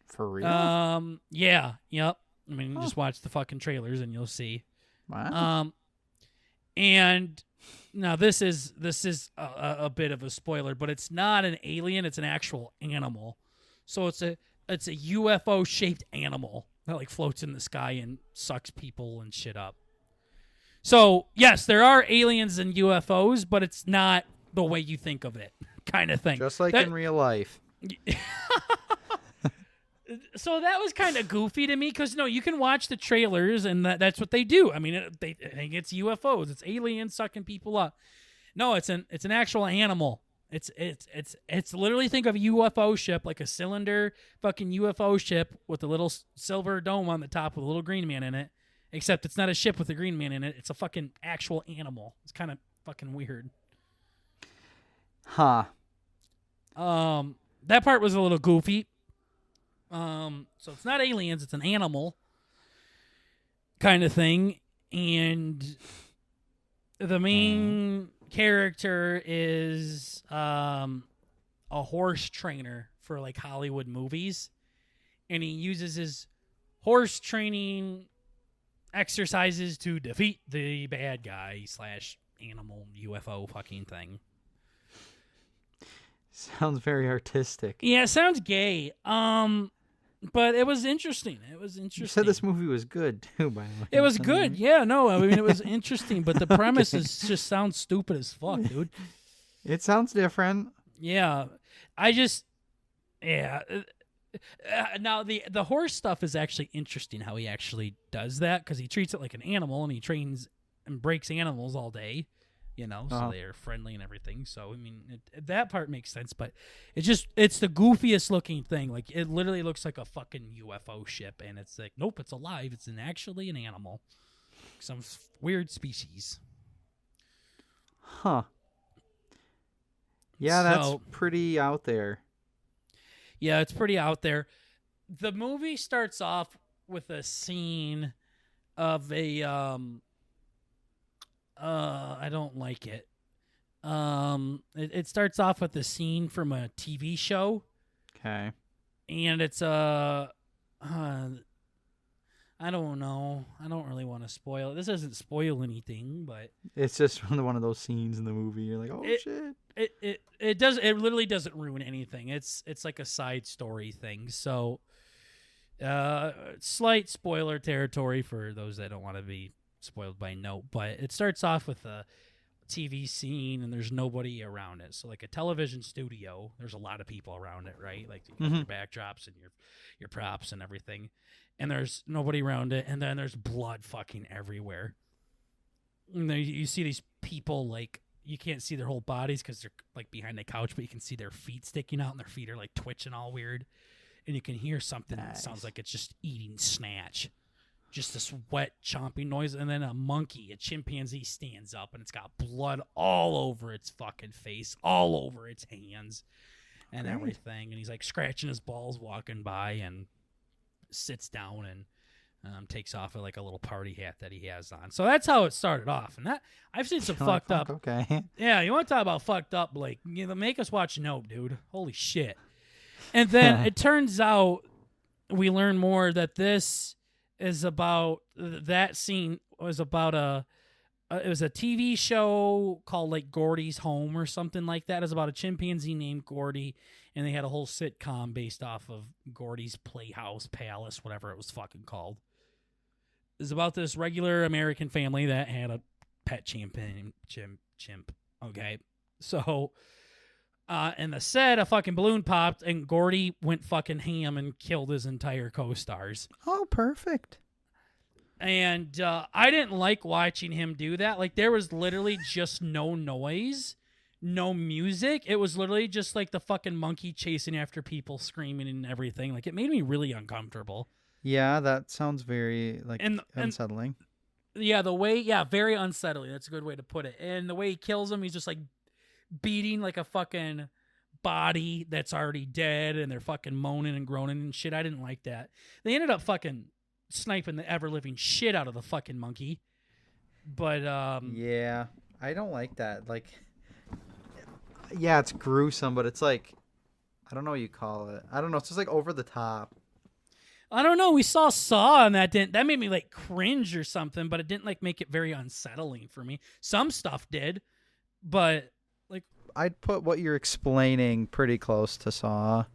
For real? Yeah, yep. I mean, just watch the fucking trailers and you'll see. Wow. And now this is a bit of a spoiler, but it's not an alien; it's an actual animal. So it's a UFO shaped animal that like floats in the sky and sucks people and shit up. So yes, there are aliens and UFOs, but it's not the way you think of it, kind of thing. Just like in real life. So that was kind of goofy to me because you can watch the trailers and that's what they do. I mean, they think it's UFOs, it's aliens sucking people up. No, it's an actual animal. It's literally, think of a UFO ship, like a cylinder fucking UFO ship with a little silver dome on the top with a little green man in it. Except it's not a ship with a green man in it. It's a fucking actual animal. It's kind of fucking weird. Huh. That part was a little goofy. So it's not aliens, it's an animal kind of thing. And the main character is a horse trainer for like Hollywood movies. And he uses his horse training exercises to defeat the bad guy / animal UFO fucking thing. Sounds very artistic. Yeah, it sounds gay. But it was interesting. You said this movie was good too, by the way. It was good. Yeah, no, I mean it was interesting, but the premise just sounds stupid as fuck, dude. It sounds different. Yeah. Now the horse stuff is actually interesting how he actually does that because he treats it like an animal and he trains and breaks animals all day, so they're friendly and everything. So I mean that part makes sense, but it's the goofiest looking thing. Like it literally looks like a fucking UFO ship, and it's like nope, it's alive. It's actually an animal, some weird species. Huh. Yeah, that's pretty out there. Yeah, it's pretty out there. The movie starts off with a scene of a I don't like it. It starts off with a scene from a TV show. Okay. And it's I don't know. I don't really want to spoil it. This doesn't spoil anything, but it's just one of those scenes in the movie. You're like, oh shit. It literally doesn't ruin anything. It's like a side story thing. So, slight spoiler territory for those that don't want to be spoiled by note. But it starts off with a TV scene and there's nobody around it. So like a television studio, there's a lot of people around it, right? Like you got your backdrops and your props and everything. And there's nobody around it, and then there's blood fucking everywhere. And then you see these people, like, you can't see their whole bodies because they're, like, behind the couch, but you can see their feet sticking out, and their feet are, like, twitching all weird. And you can hear something that sounds like it's just eating snatch. Just this wet, chomping noise. And then a chimpanzee, stands up, and it's got blood all over its fucking face, all over its hands, and everything. And he's, like, scratching his balls walking by, and sits down and takes off like a little party hat that he has on. So that's how it started off. And that I've seen some fucked up. Okay. Yeah, you want to talk about fucked up, Blake? Make us watch Nope, dude. Holy shit. And then it turns out we learn more that this is about that scene was about it was a TV show called like Gordy's Home or something like that. It was about a chimpanzee named Gordy, and they had a whole sitcom based off of Gordy's Playhouse Palace, whatever it was fucking called. It was about this regular American family that had a pet chimp. Okay, so in the set, a fucking balloon popped, and Gordy went fucking ham and killed his entire co-stars. Oh, perfect. And I didn't like watching him do that. Like, there was literally just no noise, no music. It was literally just like the fucking monkey chasing after people, screaming and everything. Like, it made me really uncomfortable. Yeah, that sounds very unsettling. Yeah, very unsettling. That's a good way to put it. And the way he kills him, he's just like beating like a fucking body that's already dead, and they're fucking moaning and groaning and shit. I didn't like that. They ended up fucking sniping the ever-living shit out of the fucking monkey. But yeah, I don't like that. Like, yeah, it's gruesome, but it's like, I don't know what you call it. I don't know. It's just like over the top. I don't know. We saw Saw, and that made me like cringe or something, but it didn't like make it very unsettling for me. Some stuff did, but like, I'd put what you're explaining pretty close to Saw.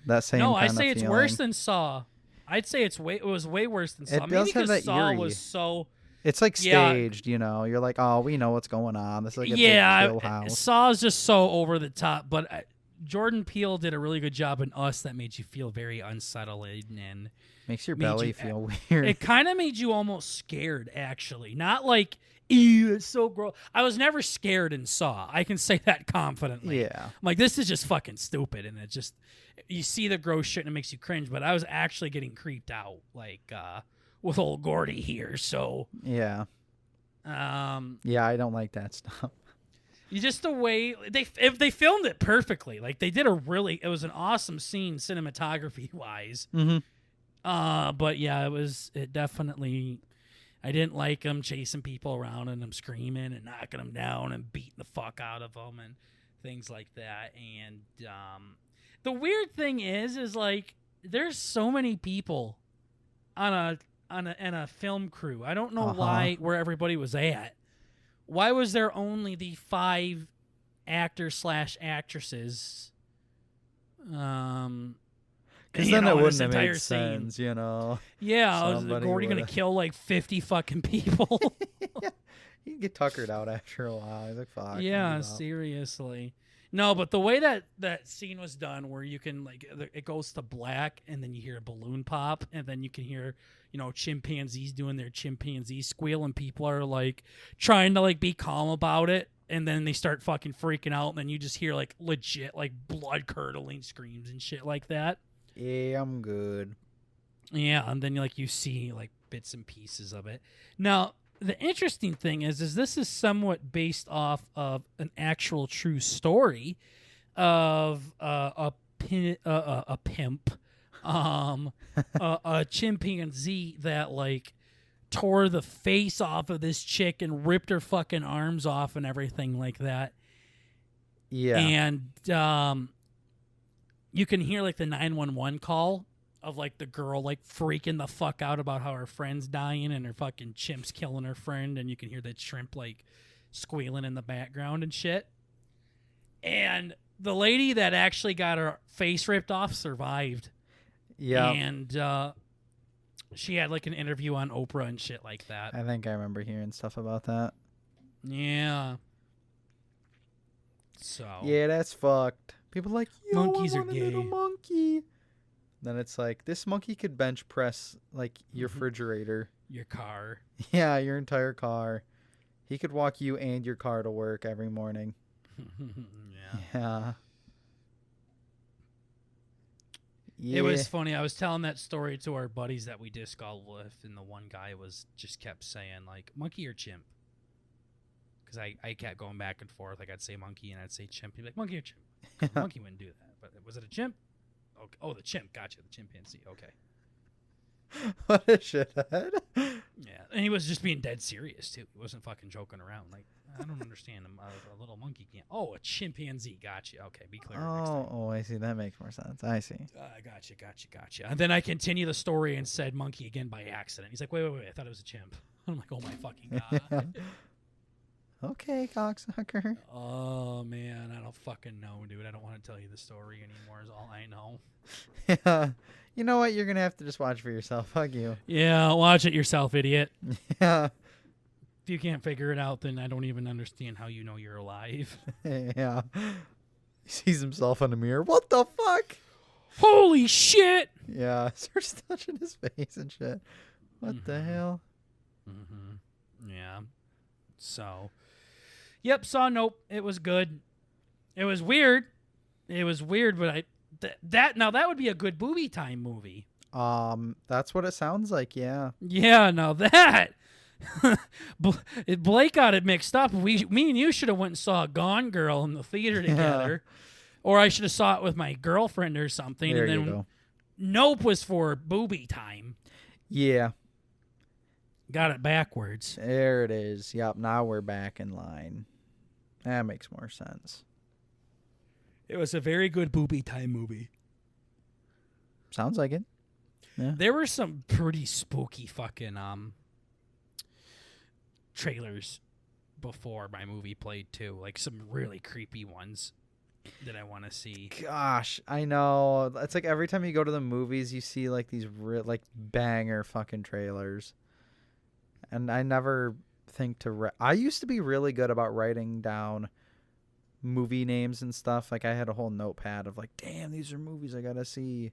That same. No, I say it's worse than Saw. I'd say it was way worse than Saw. It does have that Saw eerie. Was so. It's like staged, you know. You're like, oh, we know what's going on. This is like a big kill house. Saw is just so over the top, but Jordan Peele did a really good job in Us that made you feel very unsettling and makes your belly feel weird. It kind of made you almost scared, actually. Not like, ew, it's so gross. I was never scared in Saw. I can say that confidently. Yeah. I'm like, this is just fucking stupid, and it just, you see the gross shit and it makes you cringe, but I was actually getting creeped out, like, with old Gordy here, so. Yeah. Yeah, I don't like that stuff. You just the way they filmed it perfectly. Like, they did it was an awesome scene cinematography wise. Mm-hmm. But yeah, it definitely, I didn't like them chasing people around and them screaming and knocking them down and beating the fuck out of them and things like that. And the weird thing is like, there's so many people on a film crew. I don't know where everybody was at. Why was there only the 5 actors/actresses? Because then it wouldn't have made sense, you know. Yeah, was Gordy going to kill like 50 fucking people? Yeah. You get tuckered out after a while. He's like, fuck. Yeah, seriously. No, but the way that scene was done, where you can like, it goes to black, and then you hear a balloon pop, and then you can hear, you know, chimpanzees doing their chimpanzee squeal, and people are like trying to like be calm about it, and then they start fucking freaking out, and then you just hear like legit like blood curdling screams and shit like that. Yeah, I'm good. Yeah, and then like you see like bits and pieces of it. Now, the interesting thing is this is somewhat based off of an actual true story of a pimp, a chimpanzee that like tore the face off of this chick and ripped her fucking arms off and everything like that. Yeah, and you can hear like the 911 call of like the girl like freaking the fuck out about how her friend's dying and her fucking chimp's killing her friend, and you can hear that shrimp like squealing in the background and shit. And the lady that actually got her face ripped off survived. Yeah. And she had like an interview on Oprah and shit like that. I think I remember hearing stuff about that. Yeah. So. Yeah, that's fucked. People are like, yo, monkeys I are want gay. A little monkey. Then it's like, this monkey could bench press like your refrigerator. Your car. Yeah, your entire car. He could walk you and your car to work every morning. Yeah. It was funny. I was telling that story to our buddies that we disc golf with, and the one guy just kept saying like, monkey or chimp? Because I kept going back and forth. Like, I'd say monkey and I'd say chimp. He'd be like, monkey or chimp? Monkey wouldn't do that. But was it a chimp? Okay. Oh, the chimp. Gotcha. The chimpanzee. Okay. What a shithead. Yeah. And he was just being dead serious, too. He wasn't fucking joking around. Like, I don't understand. A little monkey can't. Oh, a chimpanzee. Gotcha. Okay. Be clear. Oh, I see. That makes more sense. I see. Gotcha. And then I continue the story and said monkey again by accident. He's like, wait. I thought it was a chimp. I'm like, oh my fucking god. Yeah. Okay, cocksucker. Oh man, I don't fucking know, dude. I don't want to tell you the story anymore. Is all I know. Yeah. You know what? You're gonna have to just watch for yourself. Fuck you. Yeah, watch it yourself, idiot. Yeah. If you can't figure it out, then I don't even understand how you know you're alive. Yeah. He sees himself in the mirror. What the fuck? Holy shit! Yeah. Starts touching his face and shit. What the hell? Mm-hmm. Yeah. So, yep, saw Nope. It was good. It was weird. But that would be a good booby time movie. That's what it sounds like. Yeah. Yeah, now that Blake got it mixed up. Me and you should have went and saw Gone Girl in the theater together, or I should have saw it with my girlfriend or something. There and then you go. Nope was for booby time. Yeah. Got it backwards. There it is. Yep. Now we're back in line. That makes more sense. It was a very good booby time movie. Sounds like it. Yeah. There were some pretty spooky fucking trailers before my movie played too, like some really creepy ones that I want to see. Gosh, I know. It's like every time you go to the movies, you see like these like banger fucking trailers, and I never think to. I used to be really good about writing down movie names and stuff. Like I had a whole notepad of like, damn, these are movies I gotta see,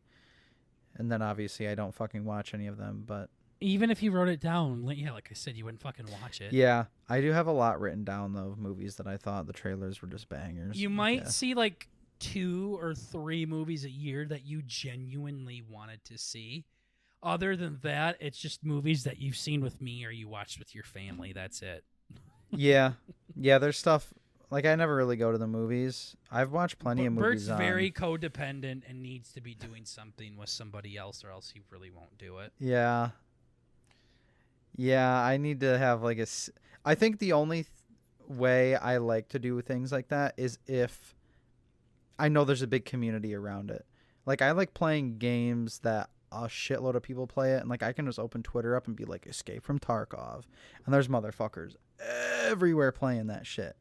and then obviously I don't fucking watch any of them, but. Even if you wrote it down, yeah, like I said, you wouldn't fucking watch it. Yeah, I do have a lot written down, though, of movies that I thought the trailers were just bangers. You might see, like, 2 or 3 movies a year that you genuinely wanted to see. Other than that, it's just movies that you've seen with me or you watched with your family. That's it. Yeah. Yeah, there's stuff... Like, I never really go to the movies. I've watched plenty of movies Bert's very codependent and needs to be doing something with somebody else or else he really won't do it. Yeah. Yeah, I need to have like I think the only way I like to do things like that is if I know there's a big community around it. Like I like playing games that a shitload of people play it, and like I can just open Twitter up and be like Escape from Tarkov, and there's motherfuckers everywhere playing that shit.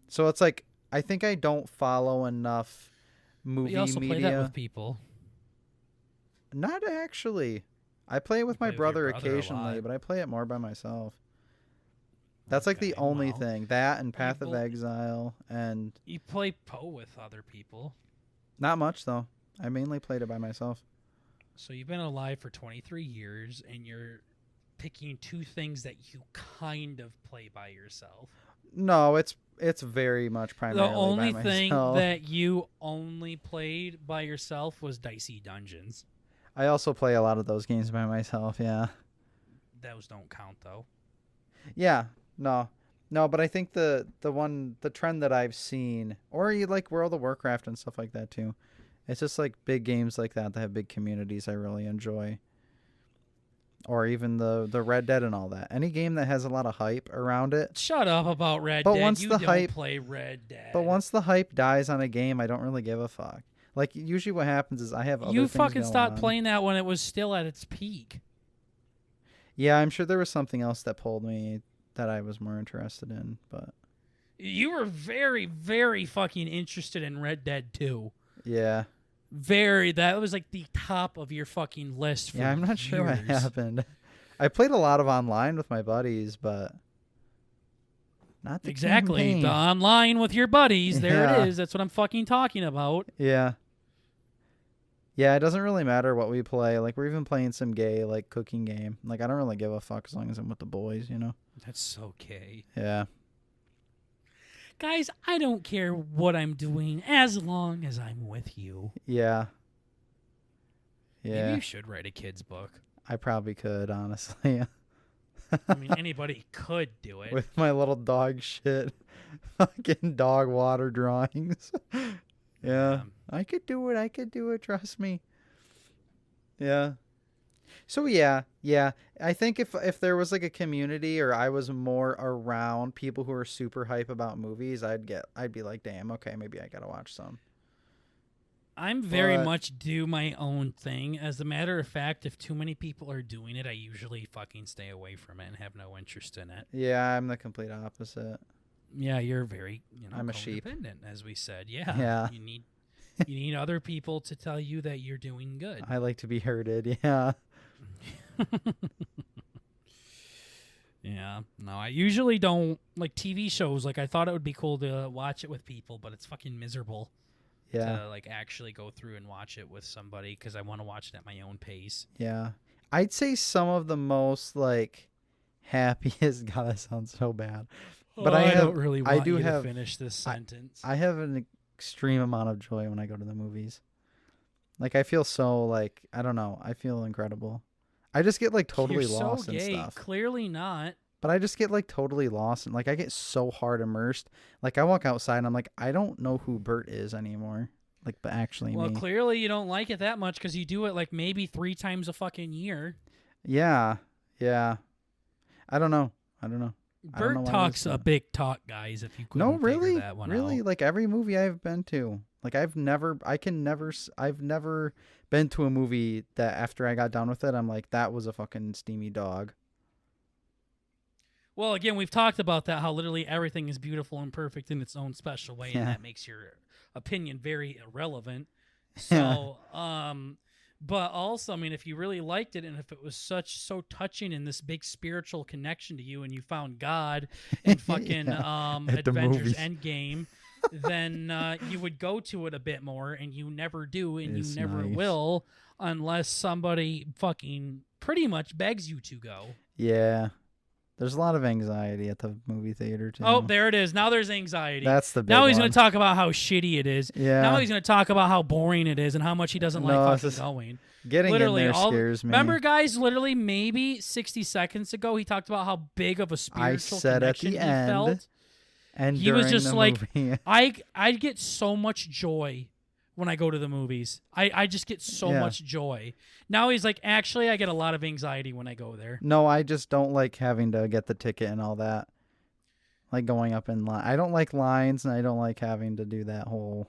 So it's like I think I don't follow enough movie you also media. Play that with people. Not actually. I play it with my brother occasionally, a but I play it more by myself. That's like the only thing. That and Path of Exile and... You play Poe with other people. Not much, though. I mainly played it by myself. So you've been alive for 23 years, and you're picking 2 things that you kind of play by yourself. No, it's very much primarily by myself. The only thing that you only played by yourself was Dicey Dungeons. I also play a lot of those games by myself, yeah. Those don't count, though. Yeah, no, but I think the trend that I've seen, or you like World of Warcraft and stuff like that too, it's just like big games like that have big communities I really enjoy. Or even the Red Dead and all that. Any game that has a lot of hype around it. Shut up about Red Dead. You don't play Red Dead. But once the hype dies on a game, I don't really give a fuck. Like, usually what happens is I have other things You fucking going stopped on. playing that when it was still at its peak. Yeah, I'm sure there was something else that pulled me that I was more interested in, but... You were very, very fucking interested in Red Dead 2. Yeah. That was like the top of your fucking list for Yeah, I'm not sure what happened. I played a lot of online with my buddies, but... Not the campaign. The online with your buddies. There it is. That's what I'm fucking talking about. Yeah. Yeah, it doesn't really matter what we play. Like, we're even playing some gay, like, cooking game. Like, I don't really give a fuck as long as I'm with the boys, you know? That's so gay. Yeah. Guys, I don't care what I'm doing as long as I'm with you. Yeah. Yeah. Maybe you should write a kid's book. I probably could, honestly. I mean, anybody could do it. With my little dog shit. Fucking dog water drawings. Yeah. I could do it. Trust me. Yeah. So yeah. I think if there was like a community or I was more around people who are super hype about movies, I'd be like, damn, okay, maybe I gotta watch some. I'm very much do my own thing. As a matter of fact, if too many people are doing it, I usually fucking stay away from it and have no interest in it. Yeah, I'm the complete opposite. Yeah, you're very, I'm a sheep, codependent, as we said. Yeah. Yeah. You need other people to tell you that you're doing good. I like to be herded. Yeah. Yeah. No, I usually don't like TV shows. Like I thought it would be cool to watch it with people, but it's fucking miserable. Yeah. To like actually go through and watch it with somebody because I want to watch it at my own pace. Yeah. I'd say some of the most like happiest. God, that sounds so bad. But I don't really want do you have, to finish this sentence. I have an extreme amount of joy when I go to the movies. Like I feel so like I don't know. I feel incredible. I just get like totally You're lost so and gay. stuff. Clearly not. But I just get like totally lost and like I get so hard immersed. Like I walk outside and I'm like I don't know who Bert is anymore. Like but actually Well, me. clearly you don't like it that much because you do it like maybe 3 times a fucking year. Yeah. Yeah. I don't know. Bert talks a big talk, guys. If you couldn't No, really, figure that one really, out. like every movie I've been to, like I've never been to a movie that after I got done with it, I'm like that was a fucking steamy dog. Well, again, we've talked about that. How literally everything is beautiful and perfect in its own special way, and Yeah. that makes your opinion very irrelevant. So, but also, I mean, if you really liked it, and if it was so touching and this big spiritual connection to you, and you found God in fucking At the Avengers movies. Endgame, then you would go to it a bit more, and you never do, and It's you never nice. will, unless somebody fucking pretty much begs you to go. Yeah, there's a lot of anxiety at the movie theater too. Oh, there it is. Now there's anxiety. That's the big Now he's one. going to talk about how shitty it is. Yeah. Now he's going to talk about how boring it is and how much he doesn't No, like it's fucking just- going. Getting Literally, in there scares me. remember, guys, literally maybe 60 seconds ago, he talked about how big of a spiritual said at connection the he end, felt. and He was during just the like, movie. I get so much joy when I go to the movies. I just get so Yeah. much joy. Now he's like, actually, I get a lot of anxiety when I go there. No, I just don't like having to get the ticket and all that. Like going up in line. I don't like lines, and I don't like having to do that whole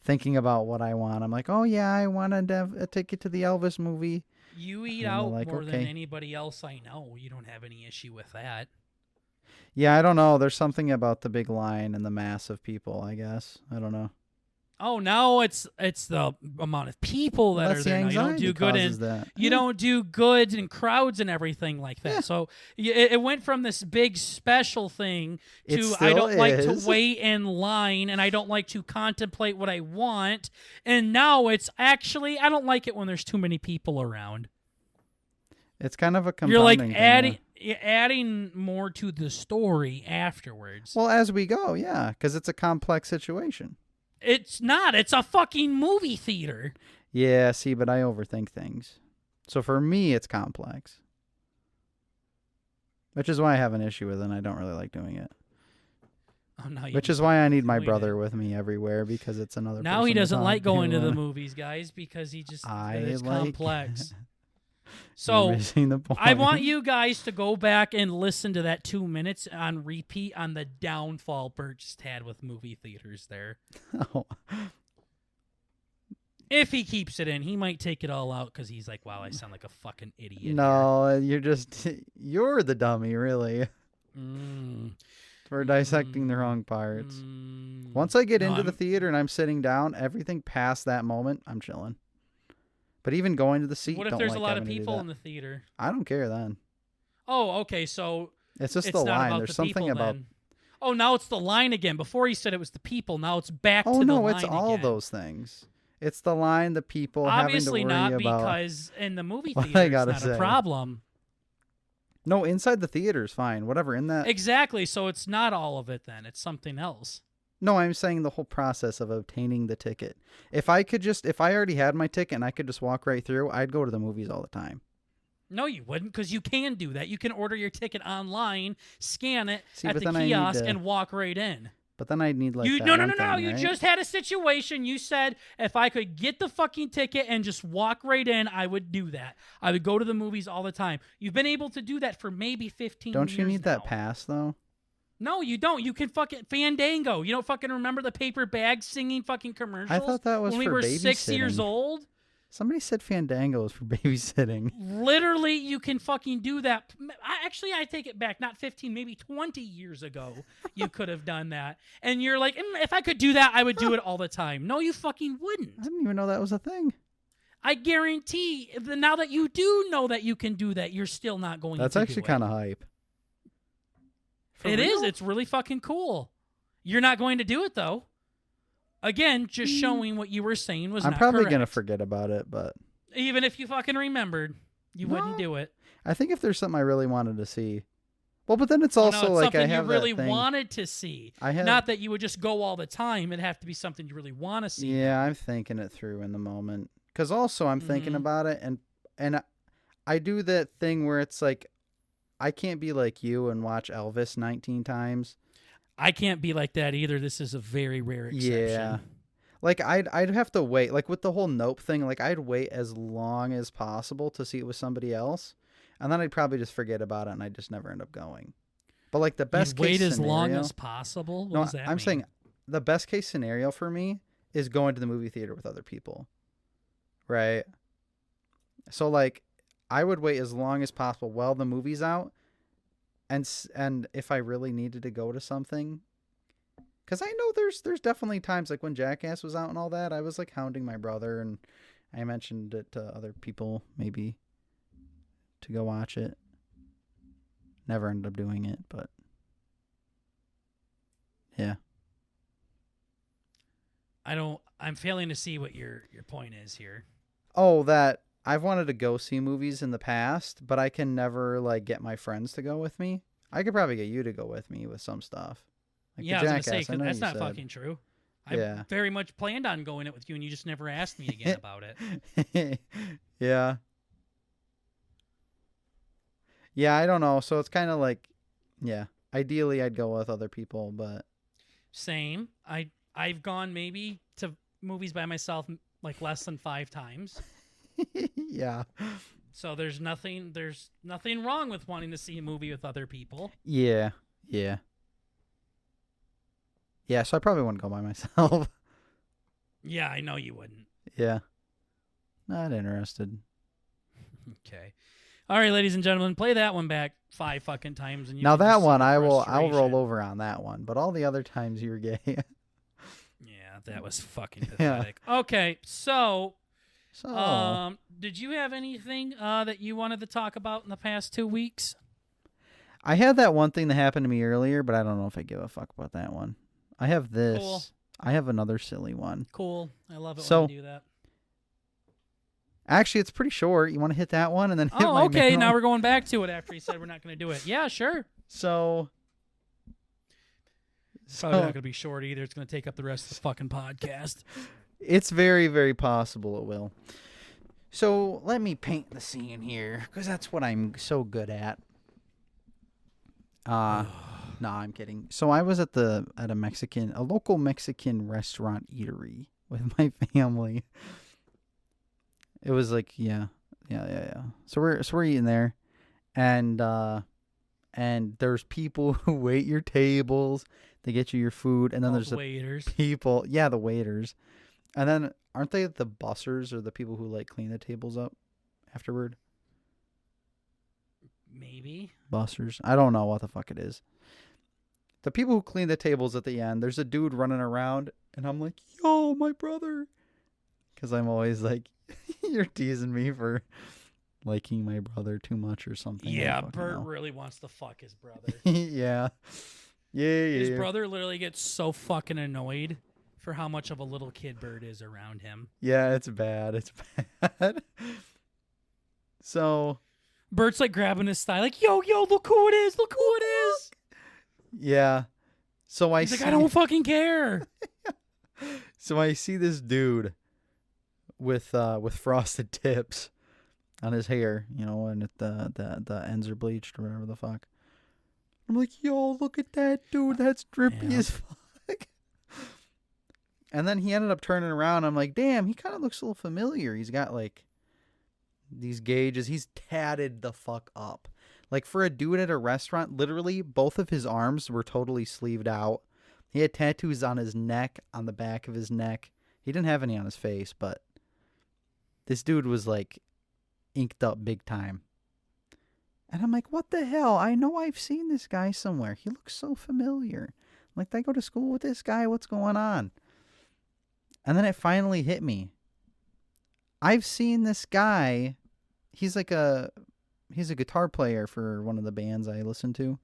thinking about what I want. I'm like, oh yeah, I want to have a ticket to the Elvis movie. You eat And they're out like, more than okay. anybody else I know. You don't have any issue with that. Yeah, I don't know. There's something about the big line and the mass of people, I guess. I don't know. Oh, now it's the amount of people that That's are the there. Now. You don't anxiety do good causes in that. you don't do good in crowds and everything like that. Yeah. So it went from this big special thing It to I still don't like to is. wait in line and I don't like to contemplate what I want. And now it's actually I don't like it when there's too many people around. It's kind of a compounding You're like thing, you're adding more to the story afterwards. Well, as we go, yeah, because it's a complex situation. It's not. It's a fucking movie theater. Yeah, see, but I overthink things. So for me, it's complex. Which is why I have an issue with it, and I don't really like doing it. Oh, now you Which is why I need my doing brother it. with me everywhere, because it's another Now person he to doesn't talk like going to the and- movies, guys, because he just I it's like- complex. You're So missing the point. I want you guys to go back and listen to that 2 minutes on repeat on the downfall Bert just had with movie theaters there. Oh. If he keeps it in, he might take it all out because he's like, wow, I sound like a fucking idiot. here." No, you're the dummy, really, Mm, for dissecting the wrong parts. mm. Once I get No, into the I'm- theater and I'm sitting down, everything past that moment, I'm chilling. But even going to the seat, What if don't there's like a lot of having to do people that. in the theater? I don't care then. Oh, okay, so It's just it's the not line. about There's the something people about. then. Oh, now it's the line again. Before he said it was the people. Now it's back Oh to the no, line it's all again. those things. It's the line, the people Obviously having to not, worry about. because in the movie What I theater it's gotta not a say. problem. No, inside the theater is fine. Whatever in that. Exactly. So it's not all of it then. It's something else. No, I'm saying the whole process of obtaining the ticket. If I already had my ticket and I could just walk right through, I'd go to the movies all the time. No, you wouldn't, because you can do that. You can order your ticket online, scan it See, at but the then I need kiosk, to- and walk right in. But then I'd need like You that no. one thing, You right? just had a situation. You said if I could get the fucking ticket and just walk right in, I would do that. I would go to the movies all the time. You've been able to do that for maybe 15 Don't years you need that now. pass though? No, you don't. You can fucking Fandango. You don't fucking remember the paper bag singing fucking commercials? I thought that was when we for were 6 years babysitting. old. Somebody said Fandango is for babysitting. Literally, you can fucking do that. I take it back. Not 15, maybe 20 years ago, you could have done that. And you're like, if I could do that, I would do it all the time. No, you fucking wouldn't. I didn't even know that was a thing. I guarantee, now that you do know that you can do that, you're still not going to do it. That's actually kind of hype. It is. It's really fucking cool. You're not going to do it, though. Again, just showing what you were saying was I'm not probably correct. going to forget about it, but... Even if you fucking remembered, you wouldn't do it. I think if there's something I really wanted to see... Well, but then it's also like I have something you really that thing. wanted to see. Not that you would just go all the time. It'd have to be something you really want to see. Yeah, I'm thinking it through in the moment. Because also I'm thinking about it, and I do that thing where it's like, I can't be like you and watch Elvis 19 times. I can't be like that either. This is a very rare exception. Yeah. Like, I'd have to wait. Like, with the whole Nope thing, like, I'd wait as long as possible to see it with somebody else. And then I'd probably just forget about it, and I'd just never end up going. But, like, the best case scenario... Wait as long as possible? What does that mean? I'm saying the best case scenario for me is going to the movie theater with other people. Right? So, like, I would wait as long as possible while the movie's out. And if I really needed to go to something... Because I know there's definitely times, like when Jackass was out and all that, I was like hounding my brother, and I mentioned it to other people, maybe, to go watch it. Never ended up doing it, but yeah. I'm failing to see what your point is here. Oh, that I've wanted to go see movies in the past, but I can never like get my friends to go with me. I could probably get you to go with me with some stuff. Like yeah, I was going to say, cause that's not fucking true. Yeah. I very much planned on going it with you, and you just never asked me again about it. Yeah. Yeah, I don't know. So it's kind of like, yeah, ideally I'd go with other people, but... Same. I've gone maybe to movies by myself like less than 5 times. Yeah. So there's nothing wrong with wanting to see a movie with other people. Yeah. Yeah. Yeah, so I probably wouldn't go by myself. Yeah, I know you wouldn't. Yeah. Not interested. Okay. All right, ladies and gentlemen, play that one back 5 fucking times. And now that one, I'll roll over on that one. But all the other times you're gay. Yeah, that was fucking pathetic. Yeah. Okay, so did you have anything that you wanted to talk about in the past 2 weeks? I had that one thing that happened to me earlier, but I don't know if I give a fuck about that one. I have this. Cool. I have another silly one. Cool. I love it when you do that. Actually, it's pretty short. You want to hit that one and then hit my okay. main Now one? we're going back to it after he said we're not going to do it. Yeah, sure. So probably not going to be short either. It's going to take up the rest of the fucking podcast. It's very, very possible it will. So let me paint the scene here, because that's what I'm so good at. No, I'm kidding. So I was at a local Mexican restaurant eatery with my family. It was like, yeah. So we're eating there, and there's people who wait your tables. They get you your food, and then there's the waiters. People, yeah, the waiters, and then aren't they the bussers or the people who like clean the tables up afterward? Maybe bussers. I don't know what the fuck it is. The people who clean the tables at the end, there's a dude running around, and I'm like, yo, my brother. Because I'm always like, you're teasing me for liking my brother too much or something. Yeah, Bert really wants to fuck his brother. Yeah. His brother literally gets so fucking annoyed for how much of a little kid Bert is around him. Yeah, it's bad. It's bad. So Bert's like grabbing his thigh, like, yo, look who it is. Look who it is. Yeah. So He's like, I don't fucking care. So I see this dude with frosted tips on his hair, and the ends are bleached or whatever the fuck. I'm like, yo, look at that dude. That's drippy as fuck. And then he ended up turning around. I'm like, damn, he kind of looks a little familiar. He's got like these gauges. He's tatted the fuck up. Like, for a dude at a restaurant, literally both of his arms were totally sleeved out. He had tattoos on his neck, on the back of his neck. He didn't have any on his face, but this dude was like inked up big time. And I'm like, what the hell? I know I've seen this guy somewhere. He looks so familiar. Like, did I go to school with this guy? What's going on? And then it finally hit me. I've seen this guy. He's a guitar player for one of the bands I listen to.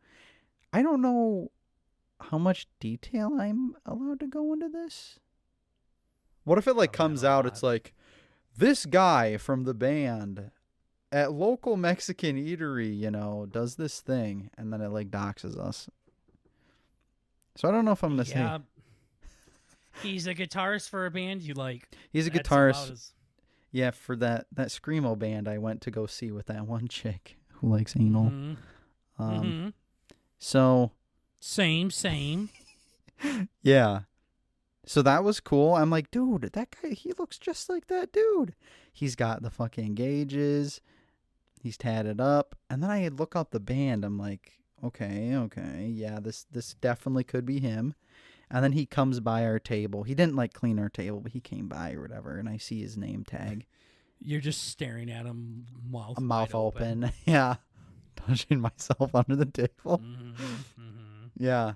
I don't know how much detail I'm allowed to go into this. What if it like comes out, it's like, this guy from the band at local Mexican eatery, you know, does this thing, and then it like doxes us. So I don't know if I'm gonna say. He's a guitarist for a band you like. He's a guitarist. Yeah, for that screamo band I went to go see with that one chick who likes anal. Mm-hmm. So same. Yeah. So that was cool. I'm like, dude, that guy, he looks just like that dude. He's got the fucking gauges. He's tatted up. And then I look up the band. I'm like, okay. Yeah, this definitely could be him. And then he comes by our table. He didn't like clean our table, but he came by or whatever. And I see his name tag. You're just staring at him, mouth open. Yeah. Touching myself under the table. Mm-hmm. Yeah.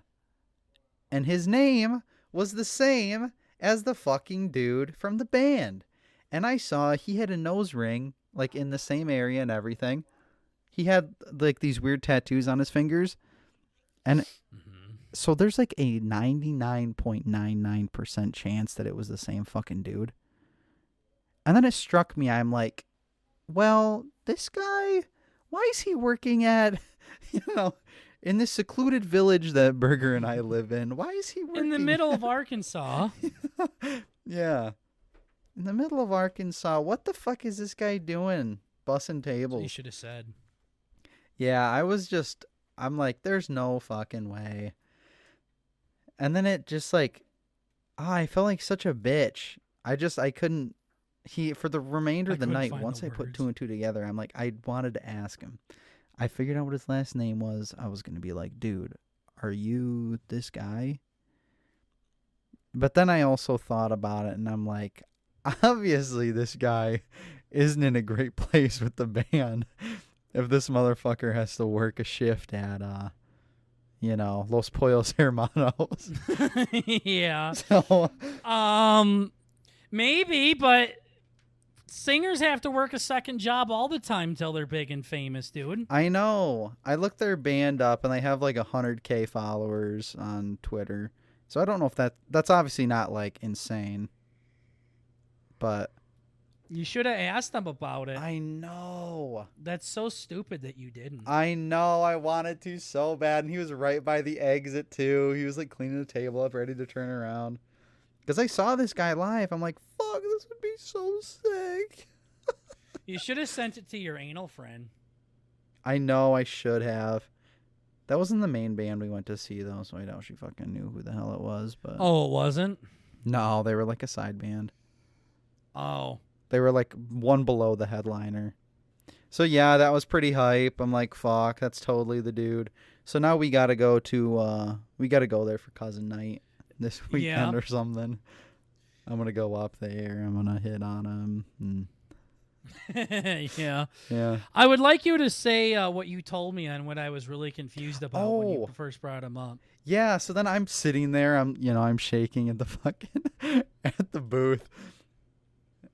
And his name was the same as the fucking dude from the band. And I saw he had a nose ring, like in the same area and everything. He had like these weird tattoos on his fingers. And so there's like a 99.99% chance that it was the same fucking dude. And then it struck me, I'm like, well, this guy, why is he working at, in this secluded village that Berger and I live in? Why is he working in the middle of Arkansas? Yeah. In the middle of Arkansas. What the fuck is this guy doing? Bussing tables. You should have said. Yeah, I'm like, there's no fucking way. And then it just like, I felt like such a bitch. I couldn't, for the remainder of the night, once I put two and two together, I'm like, I wanted to ask him. I figured out what his last name was. I was going to be like, dude, are you this guy? But then I also thought about it, and I'm like, obviously this guy isn't in a great place with the band if this motherfucker has to work a shift at, Los Pollos Hermanos. Yeah. So, maybe, but singers have to work a second job all the time till they're big and famous, dude. I know. I looked their band up, and they have like 100K followers on Twitter. So I don't know if that's obviously not like insane. But you should have asked them about it. I know. That's so stupid that you didn't. I know. I wanted to so bad. And he was right by the exit, too. He was like cleaning the table up, ready to turn around. Because I saw this guy live. I'm like, fuck, this would be so sick. You should have sent it to your anal friend. I know I should have. That wasn't the main band we went to see, though, so I doubt she fucking knew who the hell it was. But oh, it wasn't? No, they were like a side band. Oh. They were like one below the headliner. So yeah, that was pretty hype. I'm like, fuck, that's totally the dude. So now we gotta go there for cousin night this weekend or something. I'm gonna go up there. I'm gonna hit on him. Yeah. Yeah. I would like you to say what you told me and what I was really confused about when you first brought him up. Yeah. So then I'm sitting there. I'm shaking at the fucking at the booth.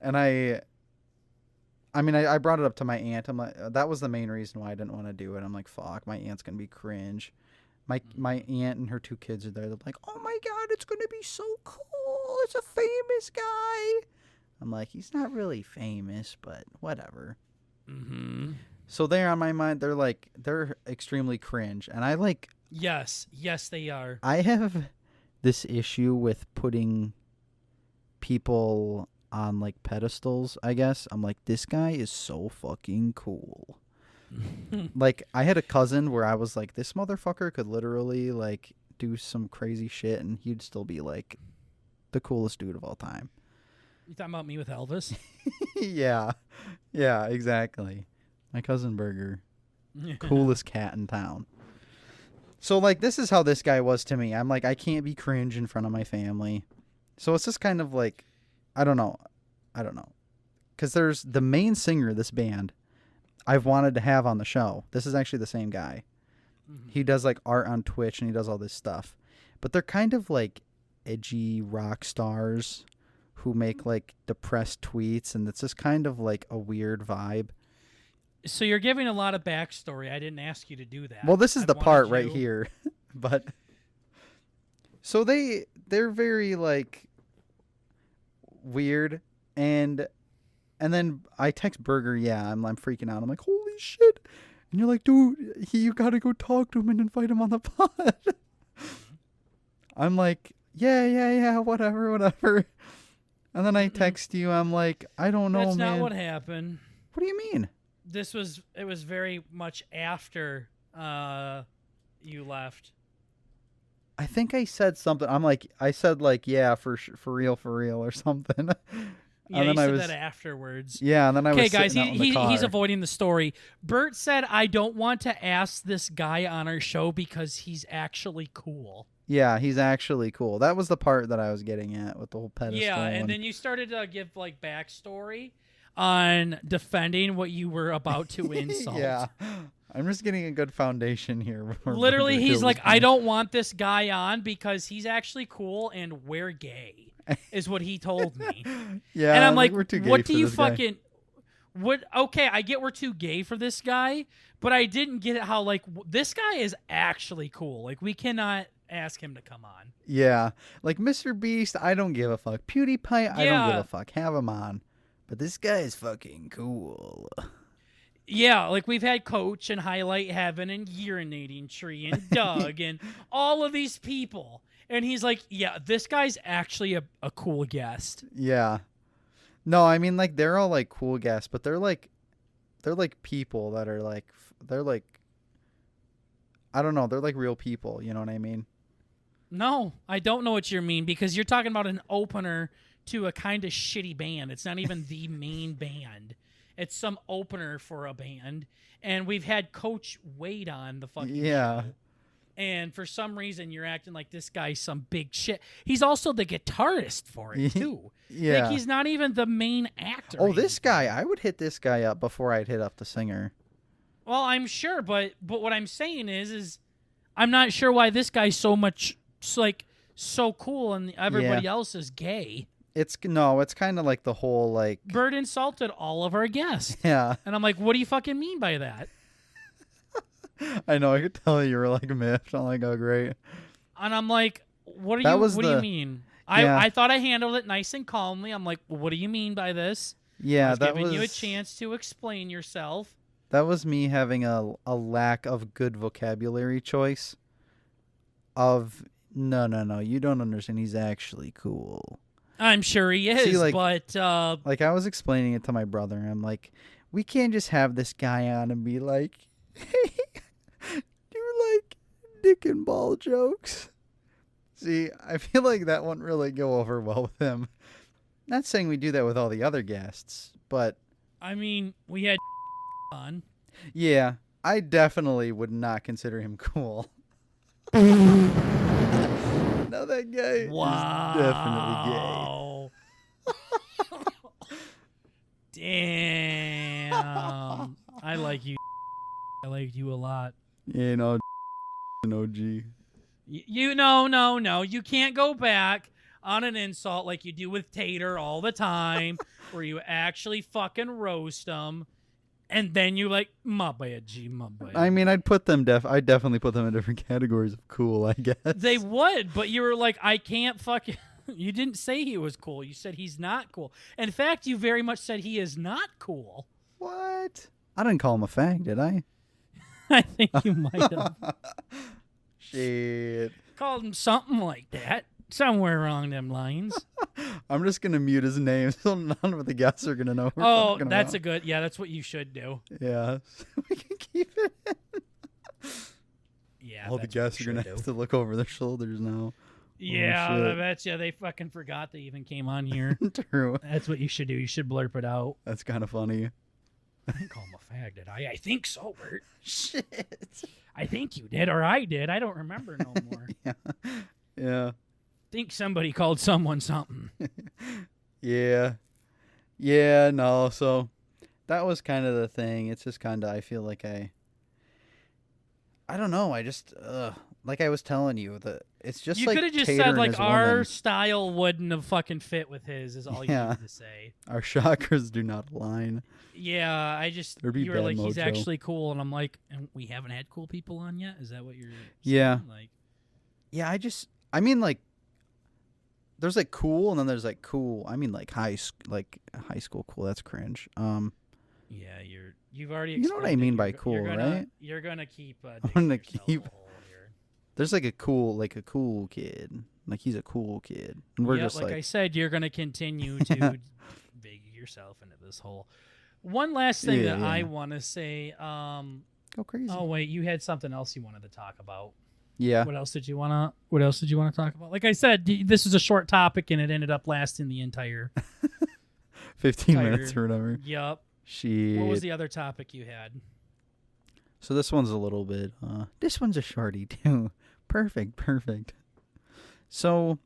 And I brought it up to my aunt. I'm like, that was the main reason why I didn't want to do it. I'm like, fuck, my aunt's going to be cringe. My aunt and her two kids are there. They're like, oh my God, it's going to be so cool. It's a famous guy. I'm like, he's not really famous, but whatever. Mm-hmm. So they're on my mind. They're extremely cringe. And I like. Yes, they are. I have this issue with putting people on like pedestals, I guess. I'm like, this guy is so fucking cool. Like, I had a cousin where I was like, this motherfucker could literally like do some crazy shit and he'd still be like the coolest dude of all time. You talking about me with Elvis? Yeah, exactly. My cousin Berger. Coolest cat in town. So, like, this is how this guy was to me. I'm like, I can't be cringe in front of my family. So it's just kind of like, I don't know. Because there's the main singer of this band I've wanted to have on the show. This is actually the same guy. Mm-hmm. He does, like, art on Twitch, and he does all this stuff. But they're kind of, like, edgy rock stars who make, like, depressed tweets, and it's just kind of, like, a weird vibe. So you're giving a lot of backstory. I didn't ask you to do that. Well, this is the part right here. But so they're very, like, weird, and then I text Burger, I'm freaking out. I'm like, holy shit. And you're like, dude, you got to go talk to him and invite him on the pod. I'm like, yeah, whatever. And then I text you, I'm like, I don't know, man. That's not what happened. What do you mean? It was very much after you left. I think I said something. I said yeah, for real or something. Yeah, and then you said that afterwards. Yeah, and then I was guys, sitting out in the car. He's avoiding the story. Bert said, I don't want to ask this guy on our show because he's actually cool. Yeah, he's actually cool. That was the part that I was getting at with the whole pedestal. Yeah, and then you started to give, like, backstory on defending what you were about to insult. Yeah. I'm just getting a good foundation here. Literally, he's like, I don't want this guy on because he's actually cool and we're gay, is what he told me. Yeah, and I'm like, we're too gay what for do you this fucking... guy. What? Okay, I get we're too gay for this guy, but I didn't get it how, like, this guy is actually cool. Like, we cannot ask him to come on. Yeah. Like, Mr. Beast, I don't give a fuck. PewDiePie, I don't give a fuck. Have him on. But this guy is fucking cool. Yeah, like, we've had Coach and Highlight Heaven and Urinating Tree and Doug and all of these people. And he's like, yeah, this guy's actually a cool guest. Yeah. No, I mean, like, they're all, like, cool guests, but they're like people that are, like, I don't know, they're, like, real people, you know what I mean? No, I don't know what you mean, because you're talking about an opener to a kind of shitty band. It's not even the main band. It's some opener for a band, and we've had Coach Wade on the fucking show. And for some reason, you're acting like this guy's some big shit. He's also the guitarist for it, too. Yeah. Like, he's not even the main actor. Oh, this guy, I would hit this guy up before I'd hit up the singer. Well, I'm sure, but what I'm saying is I'm not sure why this guy's so much, like, so cool and everybody else is gay. It's kind of like the whole, like... Bird insulted all of our guests. Yeah. And I'm like, what do you fucking mean by that? I know, I could tell you were like miffed. I'm like, oh, great. And I'm like, what do you mean? Yeah. I thought I handled it nice and calmly. I'm like, well, what do you mean by this? Yeah, I was giving you a chance to explain yourself. That was me having a lack of good vocabulary choice. No, you don't understand. He's actually cool. I'm sure he is. See, but like, I was explaining it to my brother. I'm like, we can't just have this guy on and be like, hey, do you like dick and ball jokes? See, I feel like that wouldn't really go over well with him. Not saying we do that with all the other guests, but... I mean, we had on. Yeah, I definitely would not consider him cool. Now that guy is definitely gay. Damn. I like you. I like you a lot. Yeah, no, OG. No. You can't go back on an insult like you do with Tater all the time, where you actually fucking roast them, and then you like, my bad, G, my bad. I mean, I'd definitely put them in different categories of cool, I guess. They would, but you were like, I can't fucking... You didn't say he was cool. You said he's not cool. In fact, you very much said he is not cool. What? I didn't call him a fag, did I? I think you might have. Shit. Called him something like that. Somewhere along them lines. I'm just going to mute his name so none of the guests are going to know who Oh, that's about. Yeah, that's what you should do. Yeah. So we can keep it in. Yeah. All the guests are going to have to look over their shoulders now. Yeah, I bet you they fucking forgot they even came on here. True. That's what you should do. You should blurp it out. That's kind of funny. I didn't call him a fag, did I? I think so, Bert. Shit. I think you did, or I did. I don't remember no more. Yeah. Think somebody called someone something. Yeah. Yeah, no, so that was kind of the thing. It's just kind of, I feel like I don't know. I just, like I was telling you, it's just you like could have just Tater said, and like, his our woman. style wouldn't have fucking fit with his, is all you Yeah. need to say. Our chakras do not align. Yeah, I just, There'd be you were bad like, he's mojo. actually cool, and I'm like, and we haven't had cool people on yet? Is that what you're saying? Yeah. Like, Yeah, I mean, like, there's like cool, and then there's like cool. I mean, like high school cool. That's cringe. yeah, you've already. You know what I mean by cool, right? You're gonna keep. I'm gonna keep. A hole here. There's like a cool kid. Like he's a cool kid, and we're just like I said, you're gonna continue to dig yourself into this hole. One last thing that I want to say. Go crazy. Oh wait, you had something else you wanted to talk about. Yeah. What else did you want to talk about? Like I said, this is a short topic, and it ended up lasting the entire 15 minutes or whatever. Yup. Shit. What was the other topic you had? So this one's a little bit. This one's a shorty too. Perfect. So,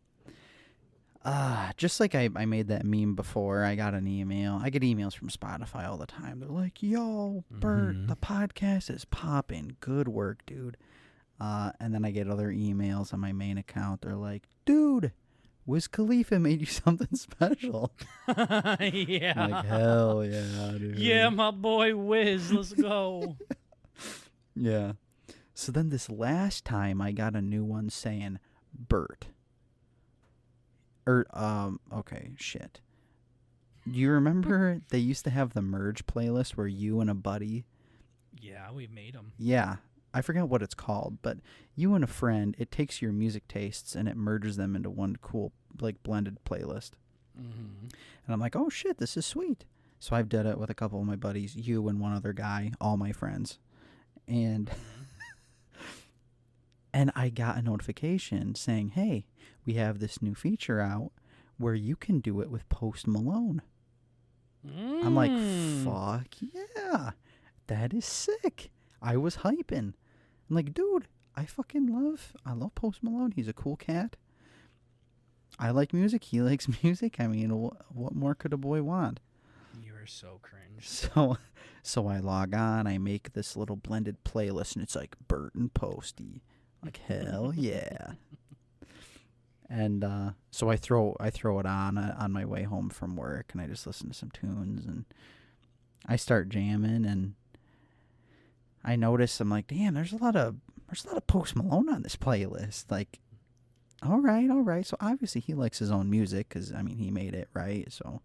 just like I made that meme before, I got an email. I get emails from Spotify all the time. They're like, "Yo, Bert, the podcast is popping. Good work, dude." And then I get other emails on my main account. They're like, "Dude, Wiz Khalifa made you something special." Yeah. I'm like, hell yeah, dude. Yeah, my boy Wiz. Let's go. Yeah. So then this last time I got a new one saying Bert. Okay, shit. Do you remember they used to have the merge playlist where you and a buddy? Yeah, we made them. Yeah. I forgot what it's called, but you and a friend, it takes your music tastes and it merges them into one cool, like, blended playlist. Mm-hmm. And I'm like, oh shit, this is sweet. So I've done it with a couple of my buddies, you and one other guy, all my friends. And and I got a notification saying, hey, we have this new feature out where you can do it with Post Malone. I'm like, fuck yeah, that is sick. I was hyping. I'm like, dude, I love Post Malone. He's a cool cat. I like music. He likes music. I mean, what more could a boy want? You are so cringe. So I log on. I make this little blended playlist, and it's like Bert and Posty. Like, hell yeah. And so I throw it on my way home from work, and I just listen to some tunes, and I start jamming, and I notice, I'm like, damn, there's a lot of Post Malone on this playlist. Like, all right. So obviously he likes his own music because, I mean, he made it, right? So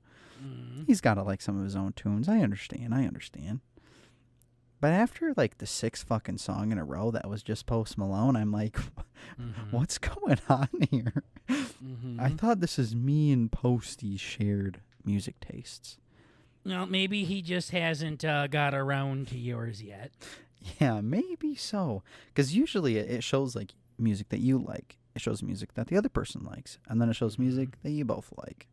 he's got to like some of his own tunes. I understand. But after like the 6th fucking song in a row that was just Post Malone, I'm like, what's going on here? I thought this is me and Posty shared music tastes. Well, maybe he just hasn't got around to yours yet. Yeah, maybe so. Because usually it shows like music that you like. It shows music that the other person likes. And then it shows music that you both like.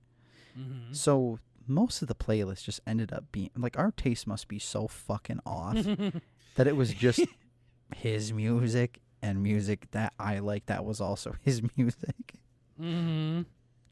Mm-hmm. So most of the playlist just ended up being... Like, our taste must be so fucking off that it was just his music and music that I like that was also his music. Mm-hmm.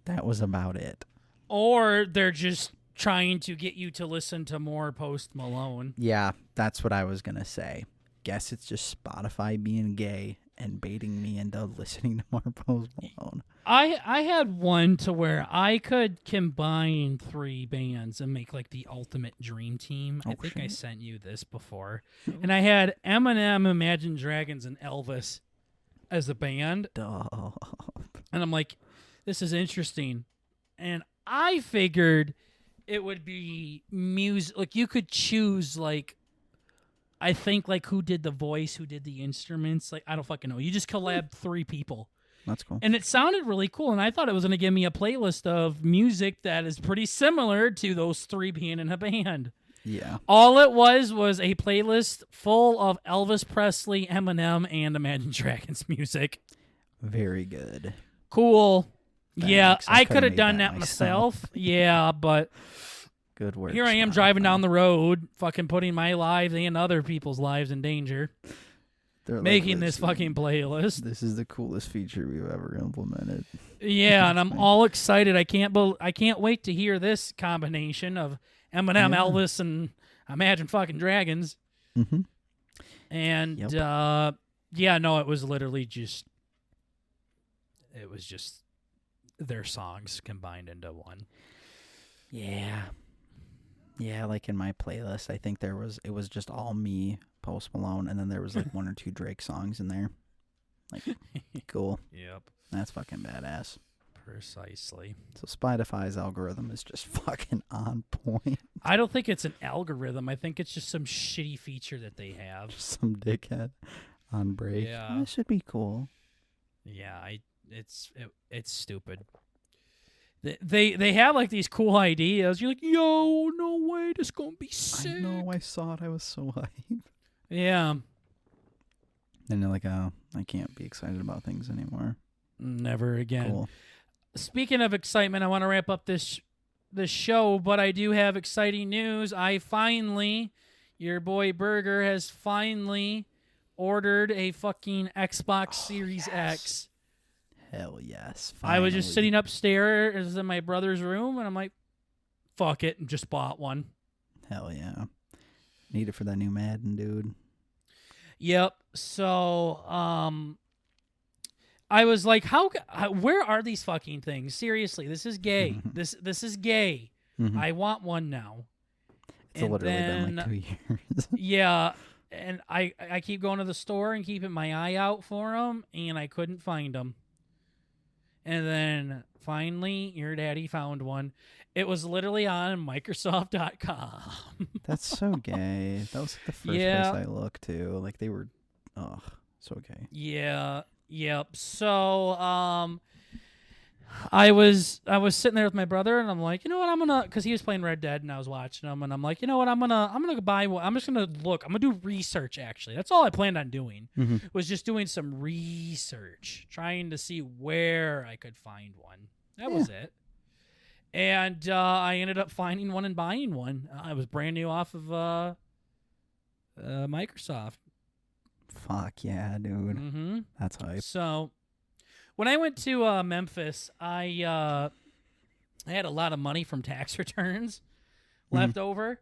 That was about it. Or they're just trying to get you to listen to more Post Malone. Yeah, that's what I was going to say. Guess it's just Spotify being gay and baiting me into listening to more Post Malone. I had one to where I could combine 3 bands and make like the ultimate dream team. I think I sent you this before. And I had Eminem, Imagine Dragons, and Elvis as a band. Dope. And I'm like, this is interesting. And I figured it would be music. Like, you could choose, like, I think, like, who did the voice, who did the instruments. Like, I don't fucking know. You just collab 3 people. That's cool. And it sounded really cool. And I thought it was going to give me a playlist of music that is pretty similar to those 3 being in a band. Yeah. All it was a playlist full of Elvis Presley, Eminem, and Imagine Dragons music. Very good. Cool. Thanks. Yeah, I could have made done that myself. Yeah, but Good work. Here I am driving down the road, fucking putting my lives and other people's lives in danger. They're making this fucking playlist. This is the coolest feature we've ever implemented. Yeah, and I'm all excited. I can't wait to hear this combination of Eminem, Elvis, and Imagine Fucking Dragons. Mm-hmm. And it was literally just their songs combined into one. Yeah. Yeah, like in my playlist, I think it was just all me, Post Malone, and then there was like one or two Drake songs in there. Like, cool. Yep. That's fucking badass. Precisely. So Spotify's algorithm is just fucking on point. I don't think it's an algorithm. I think it's just some shitty feature that they have. Just some dickhead on break. Yeah. That should be cool. Yeah, it's stupid. They have like these cool ideas. You're like, yo, no way, this gonna be sick. I know, I saw it. I was so hyped. Yeah. And they're like, oh, I can't be excited about things anymore. Never again. Cool. Speaking of excitement, I want to wrap up this show, but I do have exciting news. Your boy Burger has finally ordered a fucking Xbox Series X. Hell yes. Finally. I was just sitting upstairs in my brother's room, and I'm like, fuck it, and just bought one. Hell yeah. Need it for that new Madden, dude. Yep. So, I was like, where are these fucking things? Seriously, this is gay. This is gay. Mm-hmm. I want one now. It's literally been like 2 years. Yeah, and I keep going to the store and keeping my eye out for them, and I couldn't find them. And then finally, your daddy found one. It was literally on Microsoft.com. That's so gay. That was like the first place I looked to. Like they were, so gay. Yeah. Yep. So, I was sitting there with my brother, and I'm like, you know what, because he was playing Red Dead, and I was watching him, and I'm like, you know what, I'm gonna buy one. I'm just gonna look. I'm gonna do research. Actually, that's all I planned on doing. Was just doing some research, trying to see where I could find one. That was it. And I ended up finding one and buying one. It was brand new off of Microsoft. Fuck yeah, dude. Mm-hmm. That's hype. So, when I went to Memphis, I had a lot of money from tax returns left over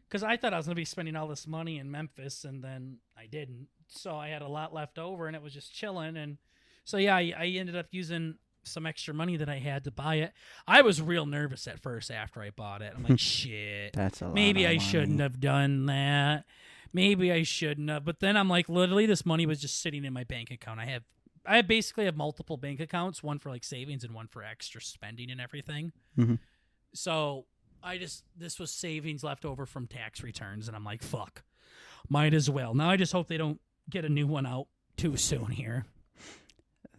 because I thought I was going to be spending all this money in Memphis, and then I didn't. So I had a lot left over, and it was just chilling. And so, yeah, I ended up using some extra money that I had to buy it. I was real nervous at first after I bought it. I'm like, shit. That's a lot Maybe of I money. shouldn't have done that. Maybe I shouldn't have. But then I'm like, literally, this money was just sitting in my bank account. I basically have multiple bank accounts, one for like savings and one for extra spending and everything. Mm-hmm. So this was savings left over from tax returns, and I'm like, fuck, might as well. Now I just hope they don't get a new one out too soon here.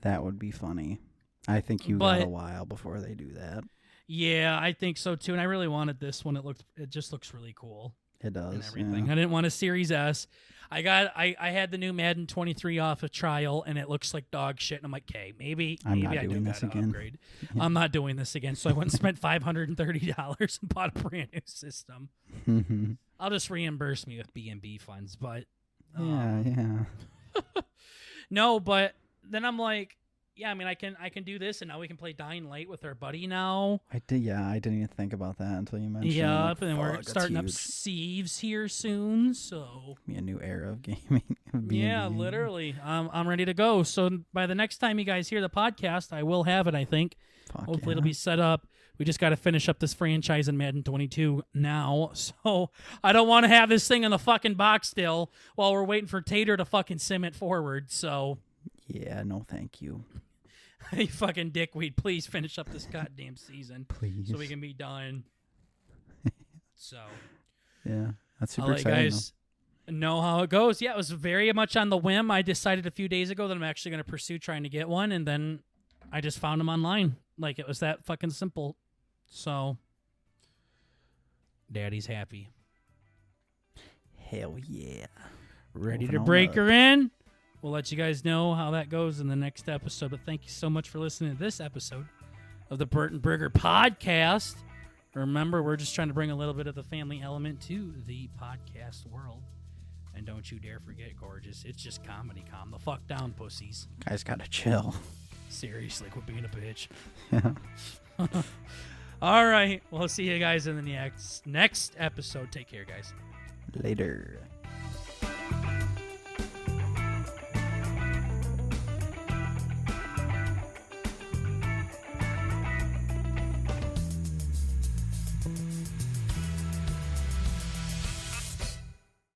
That would be funny. I think you got a while before they do that. Yeah, I think so too. And I really wanted this one. It just looks really cool. It does. And everything. Yeah. I didn't want a Series S. I had the new Madden 23 off a trial, and it looks like dog shit. And I'm like, okay, maybe I do gotta upgrade. Yeah. I'm not doing this again. So I went and spent $530 and bought a brand new system. I'll just reimburse me with BnB funds, but yeah. No, but then I'm like, yeah, I mean, I can do this, and now we can play Dying Light with our buddy now. I didn't even think about that until you mentioned it. Yeah, like, and then we're starting up Sieves here soon, so be a new era of gaming. Yeah, literally. I'm ready to go. So by the next time you guys hear the podcast, I will have it, I think. Hopefully it'll be set up. We just got to finish up this franchise in Madden 22 now. So I don't want to have this thing in the fucking box still while we're waiting for Tater to fucking sim it forward. So yeah, no thank you. You fucking dickweed, please finish up this goddamn season. Please. So we can be done. So. Yeah, that's super I'll let exciting. You guys know how it goes. Yeah, it was very much on the whim. I decided a few days ago that I'm actually going to pursue trying to get one, and then I just found them online. Like, it was that fucking simple. So, Daddy's happy. Hell yeah. Ready to break her in? We'll let you guys know how that goes in the next episode. But thank you so much for listening to this episode of the Burt and Burger podcast. Remember, we're just trying to bring a little bit of the family element to the podcast world. And don't you dare forget, gorgeous, it's just comedy. Calm the fuck down, pussies. Guys gotta chill. Seriously, quit being a bitch. All right. We'll see you guys in the next episode. Take care, guys. Later.